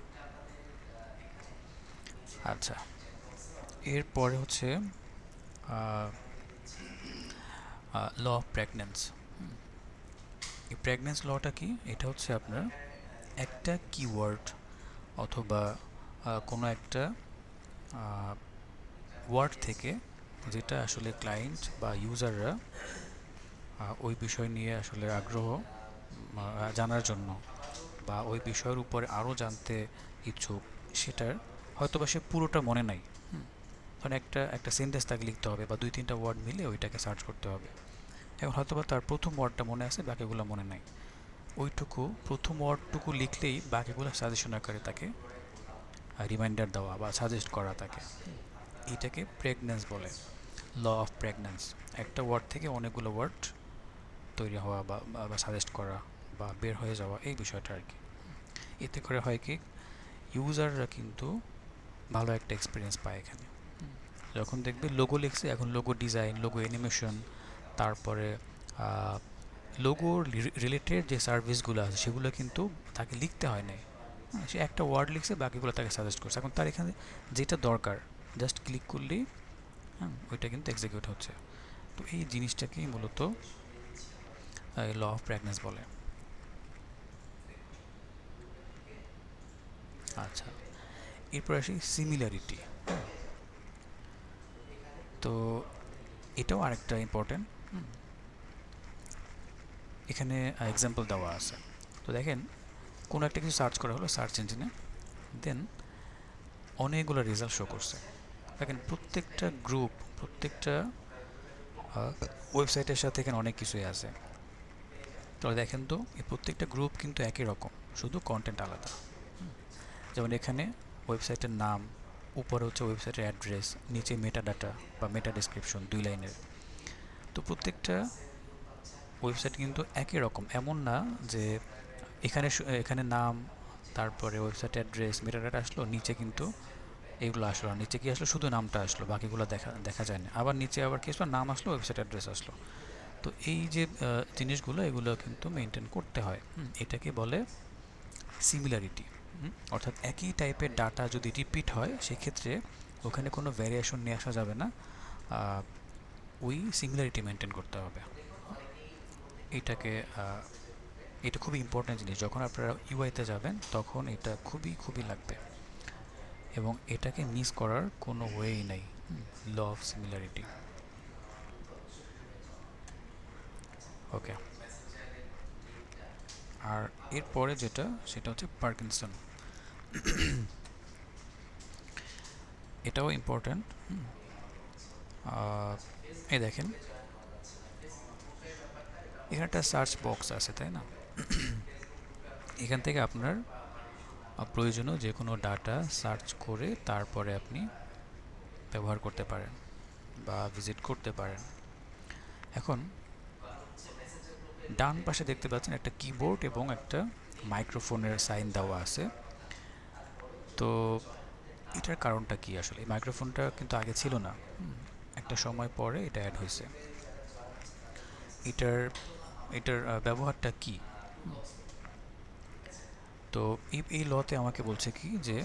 আচ্ছা, এরপরে হচ্ছে ল অফ প্রেগন্যান্স। এই প্রেগন্যান্স লটা কি? এটা হচ্ছে আপনার একটা কিওয়ার্ড অথবা কোনো একটা ওয়ার্ড থেকে, যেটা আসলে ক্লায়েন্ট বা ইউজাররা ওই বিষয় নিয়ে আসলে আগ্রহ জানার জন্য বা ওই বিষয়ের উপরে আরও জানতে ইচ্ছুক, সেটার হয়তো বা সে পুরোটা মনে নাই। কারণ একটা সেন্টেন্স তাকে লিখতে হবে বা 2-3টা ওয়ার্ড মিলে ওইটাকে সার্চ করতে হবে। এখন হয়তো বা তার প্রথম ওয়ার্ডটা মনে আছে, বাকিগুলো মনে নাই। ওইটুকু প্রথম ওয়ার্ডটুকু লিখলেই বাকিগুলো সাজেশন আকারে তাকে রিমাইন্ডার দেওয়া বা সাজেস্ট করা তাকে, এটাকে প্রেগন্যান্স বলে, ল অফ প্রেগন্যান্স। একটা ওয়ার্ড থেকে অনেকগুলো ওয়ার্ড তৈরি হওয়া বা সাজেস্ট করা বা বের হয়ে যাওয়া, এই বিষয়টা আর কি। এতে করে হয় কি, ইউজাররা কিন্তু ভালো একটা এক্সপিরিয়েন্স পায় এখানে। যখন দেখবে লোগো লিখছে, এখন লোগো ডিজাইন, লোগো অ্যানিমেশন, তারপরে লোগোর রিলেটেড যে সার্ভিসগুলো আছে সেগুলো কিন্তু তাকে লিখতে হয় নাই। সে একটা ওয়ার্ড লিখছে, বাকিগুলো তাকে সাজেস্ট করছে। এখন তার এখানে যেটা দরকার জাস্ট ক্লিক করলেই ওইটা কিন্তু এক্সিকিউট হচ্ছে। তো এই জিনিসটাকেই মূলত ল অফ প্রেগন্যান্স বলে। আচ্ছা, এরপর আসি সিমিলারিটি। তো এটাও আরেকটা ইম্পর্টেন্ট। এখানে এক্সাম্পল দেওয়া আছে। তো দেখেন কোনো একটা কিছু সার্চ করা হলো সার্চ ইঞ্জিনে, দেন অনেকগুলো রেজাল্ট শো করছে। দেখেন প্রত্যেকটা গ্রুপ, প্রত্যেকটা ওয়েবসাইটের সাথে এখানে অনেক কিছুই আছে। তাহলে দেখেন তো এই প্রত্যেকটা গ্রুপ কিন্তু একই রকম, শুধু কন্টেন্ট আলাদা। যেমন এখানে ওয়েবসাইটের নাম, উপরে হচ্ছে ওয়েবসাইটের অ্যাড্রেস, নিচে মেটা ডাটা বা মেটা ডেসক্রিপশন 2 লাইনের। তো প্রত্যেকটা ওয়েবসাইট কিন্তু একই রকম, এমন না যে এখানে নাম, তারপরে ওয়েবসাইট অ্যাড্রেস, মেটা ডাটা আসলো, নিচে কিন্তু এগুলো আসলো, নিচে কি আসলো, শুধু নামটা আসলো, বাকিগুলো দেখা যায় না। আবার নিচে আবার কি আসলো, নাম আসলো, ওয়েবসাইট অ্যাড্রেস আসলো। তো এই যে জিনিসগুলো, এগুলো কিন্তু মেনটেন করতে হয়। এটাকে বলে সিমিলারিটি। অর্থাৎ একই টাইপের ডাটা যদি রিপিট হয়, সেক্ষেত্রে ওখানে কোনো ভ্যারিয়েশন নিয়ে আসা যাবে না, ওই সিমিলারিটি মেনটেন করতে হবে। এটা খুবই ইম্পর্ট্যান্ট জিনিস। যখন আপনারা ইউআইতে যাবেন তখন এটা খুবই লাগবে, এবং এটাকে মিস করার কোনো ওয়েই নাই। Law of similarity. ওকে, আর এরপরে যেটা, সেটা হচ্ছে পার্কিনসন। এটাও ইম্পর্ট্যান্ট। এই দেখেন এখানে একটা সার্চ বক্স আছে, তাই না? এখান থেকে আপনার প্রয়োজনীয় যে কোনো ডাটা সার্চ করে তারপরে আপনি ব্যবহার করতে পারেন বা ভিজিট করতে পারেন। এখন ডান পাশে দেখতে পাচ্ছেন একটা কিবোর্ড এবং একটা মাইক্রোফোনের সাইন দেওয়া আছে। তো এটার কারণটা কি আসলে? এই মাইক্রোফোনটা কিন্তু আগে ছিল না, একটা সময় পরে এটা অ্যাড হয়েছে। এটার ব্যবহারটা কি? তো এই লতে আমাকে বলছে কি যে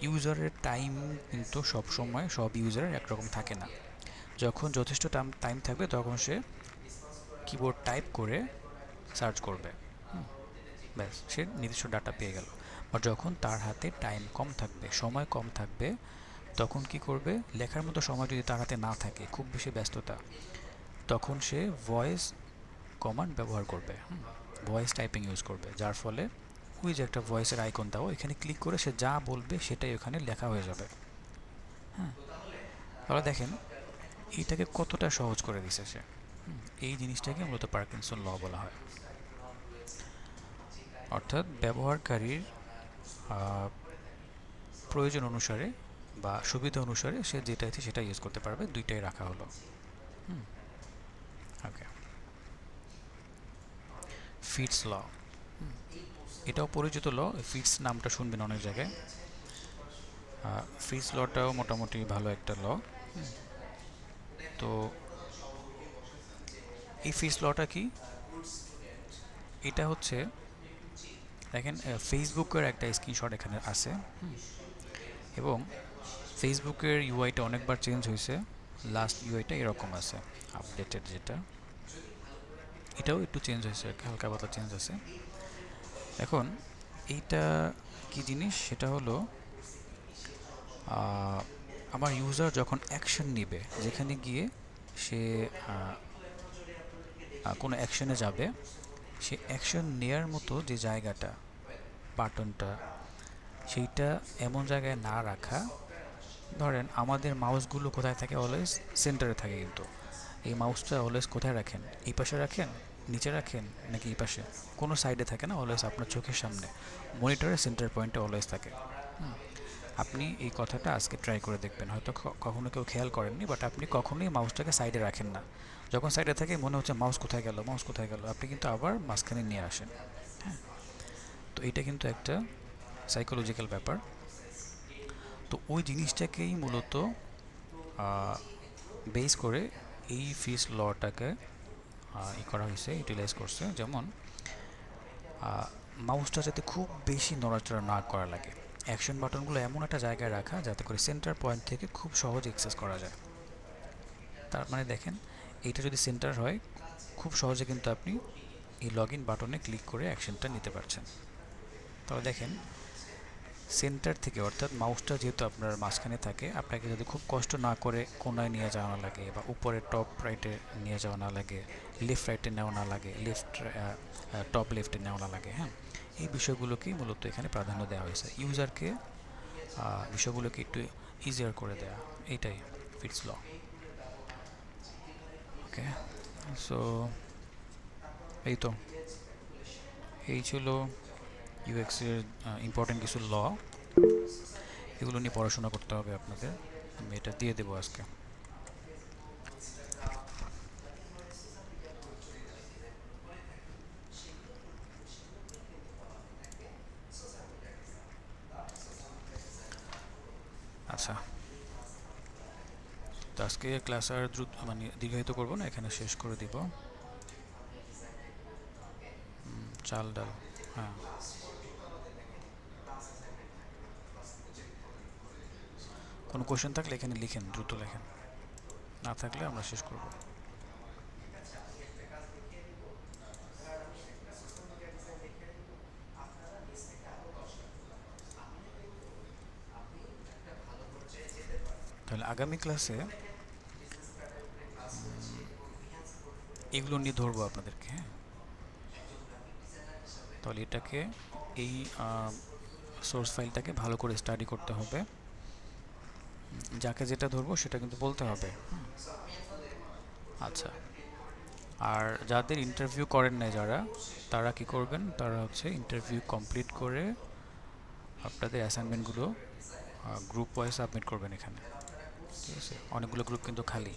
ইউজারের টাইম কিন্তু সব সময় সব ইউজারের একরকম থাকে না। যখন যথেষ্ট টাইম থাকবে তখন সে কিবোর্ড টাইপ করে সার্চ করবে, ব্যাস সে নির্দিষ্ট ডাটা পেয়ে গেল। বা যখন তার হাতে টাইম কম থাকবে, সময় কম থাকবে, তখন কি করবে? লেখার মতো সময় যদি তার হাতে না থাকে, খুব বেশি ব্যস্ততা, তখন সে ভয়েস কমান্ড ব্যবহার করবে, ভয়েস টাইপিং ইউজ করবে, যার ফলে ওই যে একটা ভয়েসের আইকন দাও, এখানে ক্লিক করে সে যা বলবে সেটাই ওখানে লেখা হয়ে যাবে। তাহলে দেখেন এইটাকে কতটা সহজ করে দিছে সে। এই জিনিসটাকে মূলত পার্কিনসন ল বলা হয়। অর্থাৎ ব্যবহারকারীর প্রয়োজন অনুসারে বা সুবিধা অনুসারে সে যেটা ইচ্ছে সেটা ইউজ করতে পারবে, দুইটাই রাখা হলো। ওকে, ফিটস ল, এটাও পরিচিত ল। ফিটস নামটা শুনবেন অনেক জায়গায়। ফিটস লটাও মোটামুটি ভালো একটা ল। তো এই ফিটস লটা কি? এটা হচ্ছে দেখেন ফেসবুকের একটা স্ক্রিনশট এখানে আছে, এবং ফেসবুকের ইউআইটা অনেকবার চেঞ্জ হয়েছে। লাস্ট ইউআইটা এরকম আছে, আপডেটেড যেটা, এটাও একটু চেঞ্জ হয়েছে, হালকা পাতলা চেঞ্জ আছে। এখন এইটা কি জিনিস? সেটা হলো আমার ইউজার যখন অ্যাকশন নেবে, যেখানে গিয়ে সে কোনো অ্যাকশনে যাবে, সে অ্যাকশন নেয়ার মতো যে জায়গাটা, বাটনটা, সেইটা এমন জায়গায় না রাখা। ধরেন আমাদের মাউসগুলো কোথায় থাকে? অলওয়েজ সেন্টারে থাকে, কিন্তু এই মাউসটা অলওয়েজ কোথায় রাখেন? এই পাশে রাখেন, নিচে রাখেন, নাকি এই পাশে? কোনো সাইডে থাকে না, অলওয়েজ আপনার চোখের সামনে, মনিটরের সেন্টার পয়েন্টে অলওয়েজ থাকে। আপনি এই কথাটা আজকে ট্রাই করে দেখবেন, হয়তো কখনো কেউ খেয়াল করেননি, বাট আপনি কখনোই মাউসটাকে সাইডে রাখেন না। যখন সাইডে থাকে মনে হচ্ছে মাউস কোথায় গেল, মাউস কোথায় গেল, আপনি কিন্তু আবার মাঝখানে নিয়ে আসেন। হ্যাঁ, তো এটা কিন্তু একটা সাইকোলজিক্যাল ব্যাপার। তো ওই জিনিসটাকেই মূলত বেস করে এই ফিটস লটাকে করা হয়েছে, ইউটিলাইজ করছে। যেমন মাউসটা যাতে খুব বেশি নড়াচড়া না করা লাগে, অ্যাকশন বাটনগুলো এমন একটা জায়গায় রাখা যাতে করে সেন্টার পয়েন্ট থেকে খুব সহজে অ্যাক্সেস করা যায়। তার মানে দেখেন এইটা যদি সেন্টার হয়, খুব সহজে কিন্তু আপনি এই লগ ইন বাটনে ক্লিক করে অ্যাকশনটা নিতে পারছেন। তবে দেখেন সেন্টার থেকে, অর্থাৎ মাউসটা যেহেতু আপনার মাঝখানে থাকে, আপনাকে যদি খুব কষ্ট না করে কোনায় নিয়ে যাওয়া না লাগে, বা উপরে টপ রাইটে নিয়ে যাওয়া না লাগে, লেফট রাইটে নেওয়া না লাগে, টপ লেফটে নেওয়া না লাগে, হ্যাঁ, এই বিষয়গুলোকেই মূলত এখানে প্রাধান্য দেওয়া হয়েছে। ইউজারকে বিষয়গুলোকে একটু ইজিয়ার করে দেওয়া, এইটাই ফিটস ল। ওকে, সো এই তো, এই ছিল ইউএক্সের ইম্পর্টেন্ট কিছু ল, এগুলো নিয়ে পড়াশোনা করতে হবে আপনাদের। আমি এটা দিয়ে দেবো আজকে। আচ্ছা, তো আজকে ক্লাস আর দ্রুত মানে দীর্ঘায়িত করবো না, এখানে শেষ করে দিব। চাল ডাল, হ্যাঁ, কোনো কোশ্চেন থাকলে এখানে লিখেন, দ্রুত লেখেন, না থাকলে আমরা শেষ করব। তাহলে আগামী ক্লাসে এগুলো নিয়ে ধরবো আপনাদেরকে, হ্যাঁ। তাহলে এটাকে, এই সোর্স ফাইলটাকে ভালো করে স্টাডি করতে হবে, যাকে যেটা ধরবো সেটা কিন্তু বলতে হবে। আচ্ছা, আর যাদের ইন্টারভিউ করেন নাই যারা, তারা কি করবেন, তারা হচ্ছে ইন্টারভিউ কমপ্লিট করে আপনাদের অ্যাসাইনমেন্টগুলো গ্রুপ ওয়াইজ সাবমিট করবেন এখানে, ঠিক আছে। অনেকগুলো গ্রুপ কিন্তু খালি,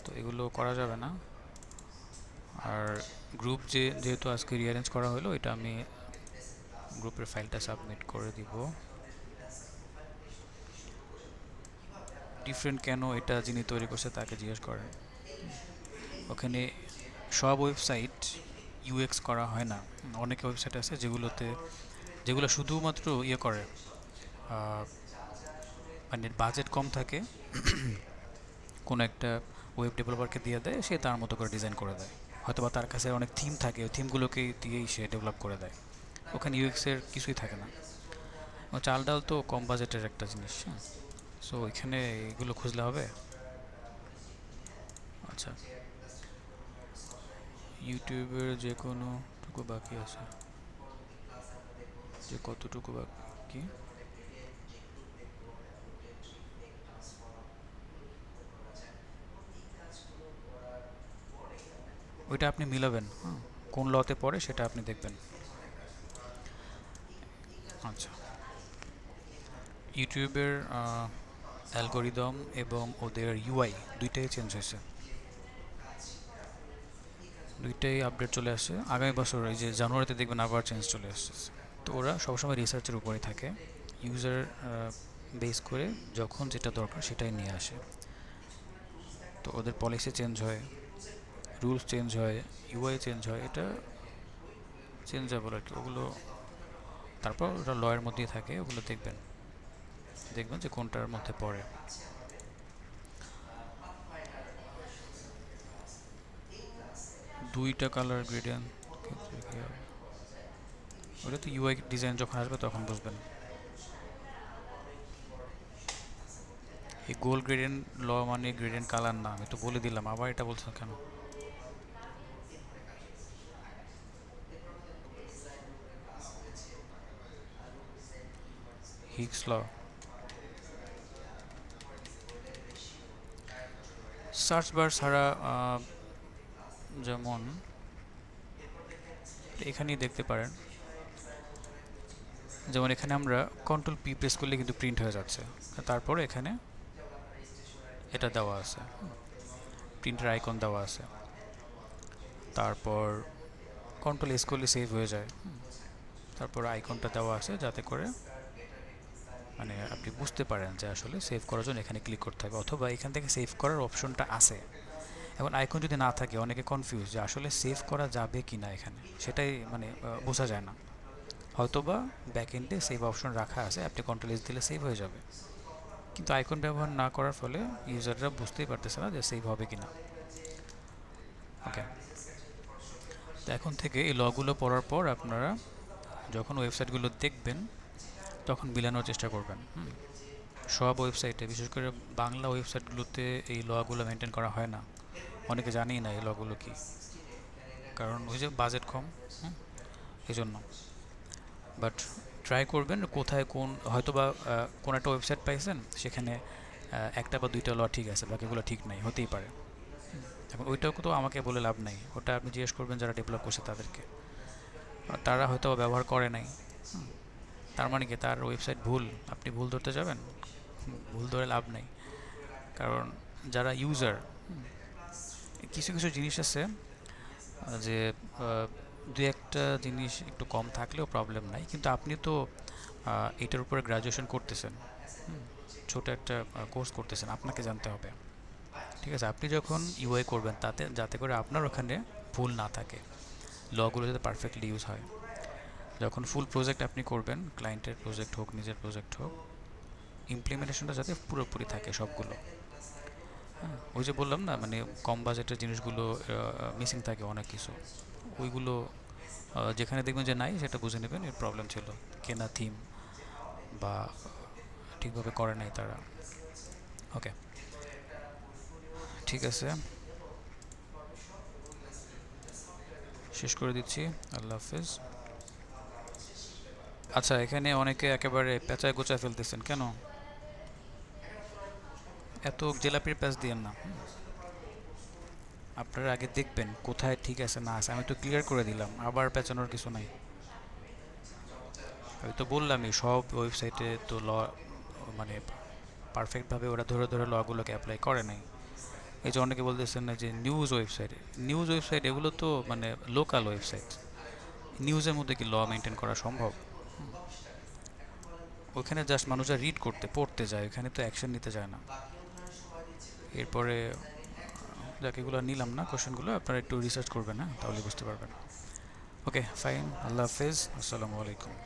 তো এগুলো করা যাবে না। আর গ্রুপ যেহেতু আজকে রিঅ্যারেঞ্জ করা হলো, এটা আমি গ্রুপের ফাইলটা সাবমিট করে দিব। ডিফারেন্ট কেন, এটা যিনি তৈরি করছে তাকে জিজ্ঞেস করেন। ওখানে সব ওয়েবসাইট ইউএক্স করা হয় না, অনেক ওয়েবসাইট আছে যেগুলো শুধুমাত্র ইয়ে করে, মানে বাজেট কম থাকে, কোনো একটা ওয়েব ডেভেলপারকে দিয়ে দেয়, সে তার মতো করে ডিজাইন করে দেয়, হয়তো বা তার কাছে অনেক থিম থাকে, ওই থিমগুলোকে দিয়েই সে ডেভেলপ করে দেয়, ওখানে ইউএক্সের কিছুই থাকে না। চাল ডাল তো কম বাজেটের একটা জিনিস, হ্যাঁ। সো এখানে এগুলো খুঁজলে হবে। আচ্ছা, ইউটিউবের যে কোনো টুকু বাকি আছে, যে কতটুকু বাকি, ওইটা আপনি মিলাবেন, হ্যাঁ, কোন লতে পড়ে সেটা আপনি দেখবেন। আচ্ছা, ইউটিউবের অ্যালগোরিদম এবং ওদের ইউআই দুইটাই চেঞ্জ হয়েছে, দুইটাই আপডেট চলে আসছে আগামী বছর, এই যে জানুয়ারিতে দেখবেন আবার চেঞ্জ চলে আসছে। তো ওরা সবসময় রিসার্চের উপরে থাকে, ইউজার বেস করে যখন যেটা দরকার সেটাই নিয়ে আসে। তো ওদের পলিসি চেঞ্জ হয়, রুলস চেঞ্জ হয়, ইউআই চেঞ্জ হয়, এটা চেঞ্জেবল আর কি, ওগুলো তারপর ওরা লয়ের মধ্যেই থাকে, ওগুলো দেখবেন যে কোনটার মধ্যে পড়ে। দুইটা কালার গ্রেডিয়েন্ট ক্ষেত্রে কি হবে, ওটা তো ইউআই ডিজাইন যখন আসবে তখন বুঝবেন। এই গোল গ্রেডিয়েন্ট ল মানে গ্রেডিয়েন্ট কালার না, আমি তো বলে দিলাম, আবার এটা বলছেন কেন? হিগস ল, সার্চ বার ছাড়া, যেমন এখানেই দেখতে পারেন, যেমন এখানে আমরা কন্ট্রোল পি প্রেস করলে কিন্তু প্রিন্ট হয়ে যাচ্ছে, তারপরে এখানে এটা দেওয়া আছে, প্রিন্টার আইকন দেওয়া আছে, তারপর কন্ট্রোল এস করলে সেভ হয়ে যায়, তারপর আইকনটা দেওয়া আছে যাতে করে মানে আপনি বুঝতে পারেন যে আসলে সেভ করার জন্য এখানে ক্লিক করতে হবে, অথবা এখান থেকে সেভ করার অপশনটা আছে। এখন আইকন যদি না থাকে অনেকে কনফিউজ যে আসলে সেভ করা যাবে কি না, এখানে সেটাই মানে বোঝা যায় না, হয়তোবা ব্যাক এন্ডে সেভ অপশন রাখা আছে, আপনি কন্ট্রোল এস দিলে সেভ হয়ে যাবে, কিন্তু আইকন ব্যবহার না করার ফলে ইউজাররা বুঝতেই পারতেছে না যে সেভ হবে কি না। ওকে, তো এখন থেকে এই লগুলো পড়ার পর আপনারা যখন ওয়েবসাইটগুলো দেখবেন তখন মিলানোর চেষ্টা করবেন। সব ওয়েবসাইটে, বিশেষ করে বাংলা ওয়েবসাইটগুলোতে এই লগুলো মেনটেন করা হয় না, অনেকে জানেই না এই লগুলো কি, কারণ ওই যে বাজেট কম, এই জন্য। বাট ট্রাই করবেন কোথায় কোন, হয়তো বা কোন একটা ওয়েবসাইট পাইছেন সেখানে একটা বা দুইটা ল ঠিক আছে, বাকিগুলো ঠিক নাই, হতেই পারে। এখন ওইটাও তো আমাকে বলে লাভ নাই, ওটা আপনি জিজ্ঞেস করবেন যারা ডেভেলপ করছে তাদেরকে, তারা হয়তো ব্যবহার করে নাই। তার মানে কি তার ওয়েবসাইট ভুল, আপনি ভুল ধরতে যাবেন? ভুল ধরে লাভ নেই, কারণ যারা ইউজার, কিছু কিছু জিনিস আছে যে দু একটা জিনিস একটু কম থাকলেও প্রবলেম নাই, কিন্তু আপনি তো এটার উপরে গ্র্যাজুয়েশন করতেছেন, ছোট একটা কোর্স করতেছেন, আপনাকে জানতে হবে। ঠিক আছে, আপনি যখন ইউআই করবেন তাতে যাতে করে আপনার ওখানে ভুল না থাকে, লগুলো যাতে পারফেক্টলি ইউজ হয়। যখন ফুল প্রজেক্ট আপনি করবেন, ক্লায়েন্টের প্রজেক্ট হোক নিজের প্রজেক্ট হোক, ইমপ্লিমেন্টেশনটা যাতে পুরোপুরি থাকে সবগুলো। ওই যে বললাম না, মানে কম বাজেটের জিনিসগুলো মিসিং থাকে অনেক কিছু, ওইগুলো যেখানে দেখবেন যে নাই সেটা বুঝে নেবেন এর প্রবলেম ছিল, কেনা থিম বা ঠিকভাবে করে নাই তারা। ওকে, ঠিক আছে, শেষ করে দিচ্ছি, আল্লাহ হাফেজ। আচ্ছা, এখানে অনেকে একেবারে পেঁচায় গোচায় ফেলতেছেন কেন? এত জেলাপির প্যাচ দিয়েন না, আপনারা আগে দেখবেন কোথায় ঠিক আছে না আছে। আমি তো ক্লিয়ার করে দিলাম, আবার পেঁচানোর কিছু নাই। আমি তো বললামই সব ওয়েবসাইটে তো ল মানে পারফেক্টভাবে ওরা ধরে ধরে লগুলোকে অ্যাপ্লাই করে নাই। এই যে অনেকে বলতেছেন না যে নিউজ ওয়েবসাইট এগুলো তো মানে লোকাল ওয়েবসাইট, নিউজের মধ্যে কি ল মেনটেন করা সম্ভব? ওখানে জাস্ট মানুষরা রিড করতে পড়তে যায়, ওখানে তো অ্যাকশন নিতে যায় না। এরপরে যাকে এগুলো নিলাম না কোশ্চেনগুলো, আপনারা একটু রিসার্চ করবেন, তাহলে বুঝতে পারবেন। ওকে ফাইন, আল্লাহ হাফেজ, আসসালামু আলাইকুম।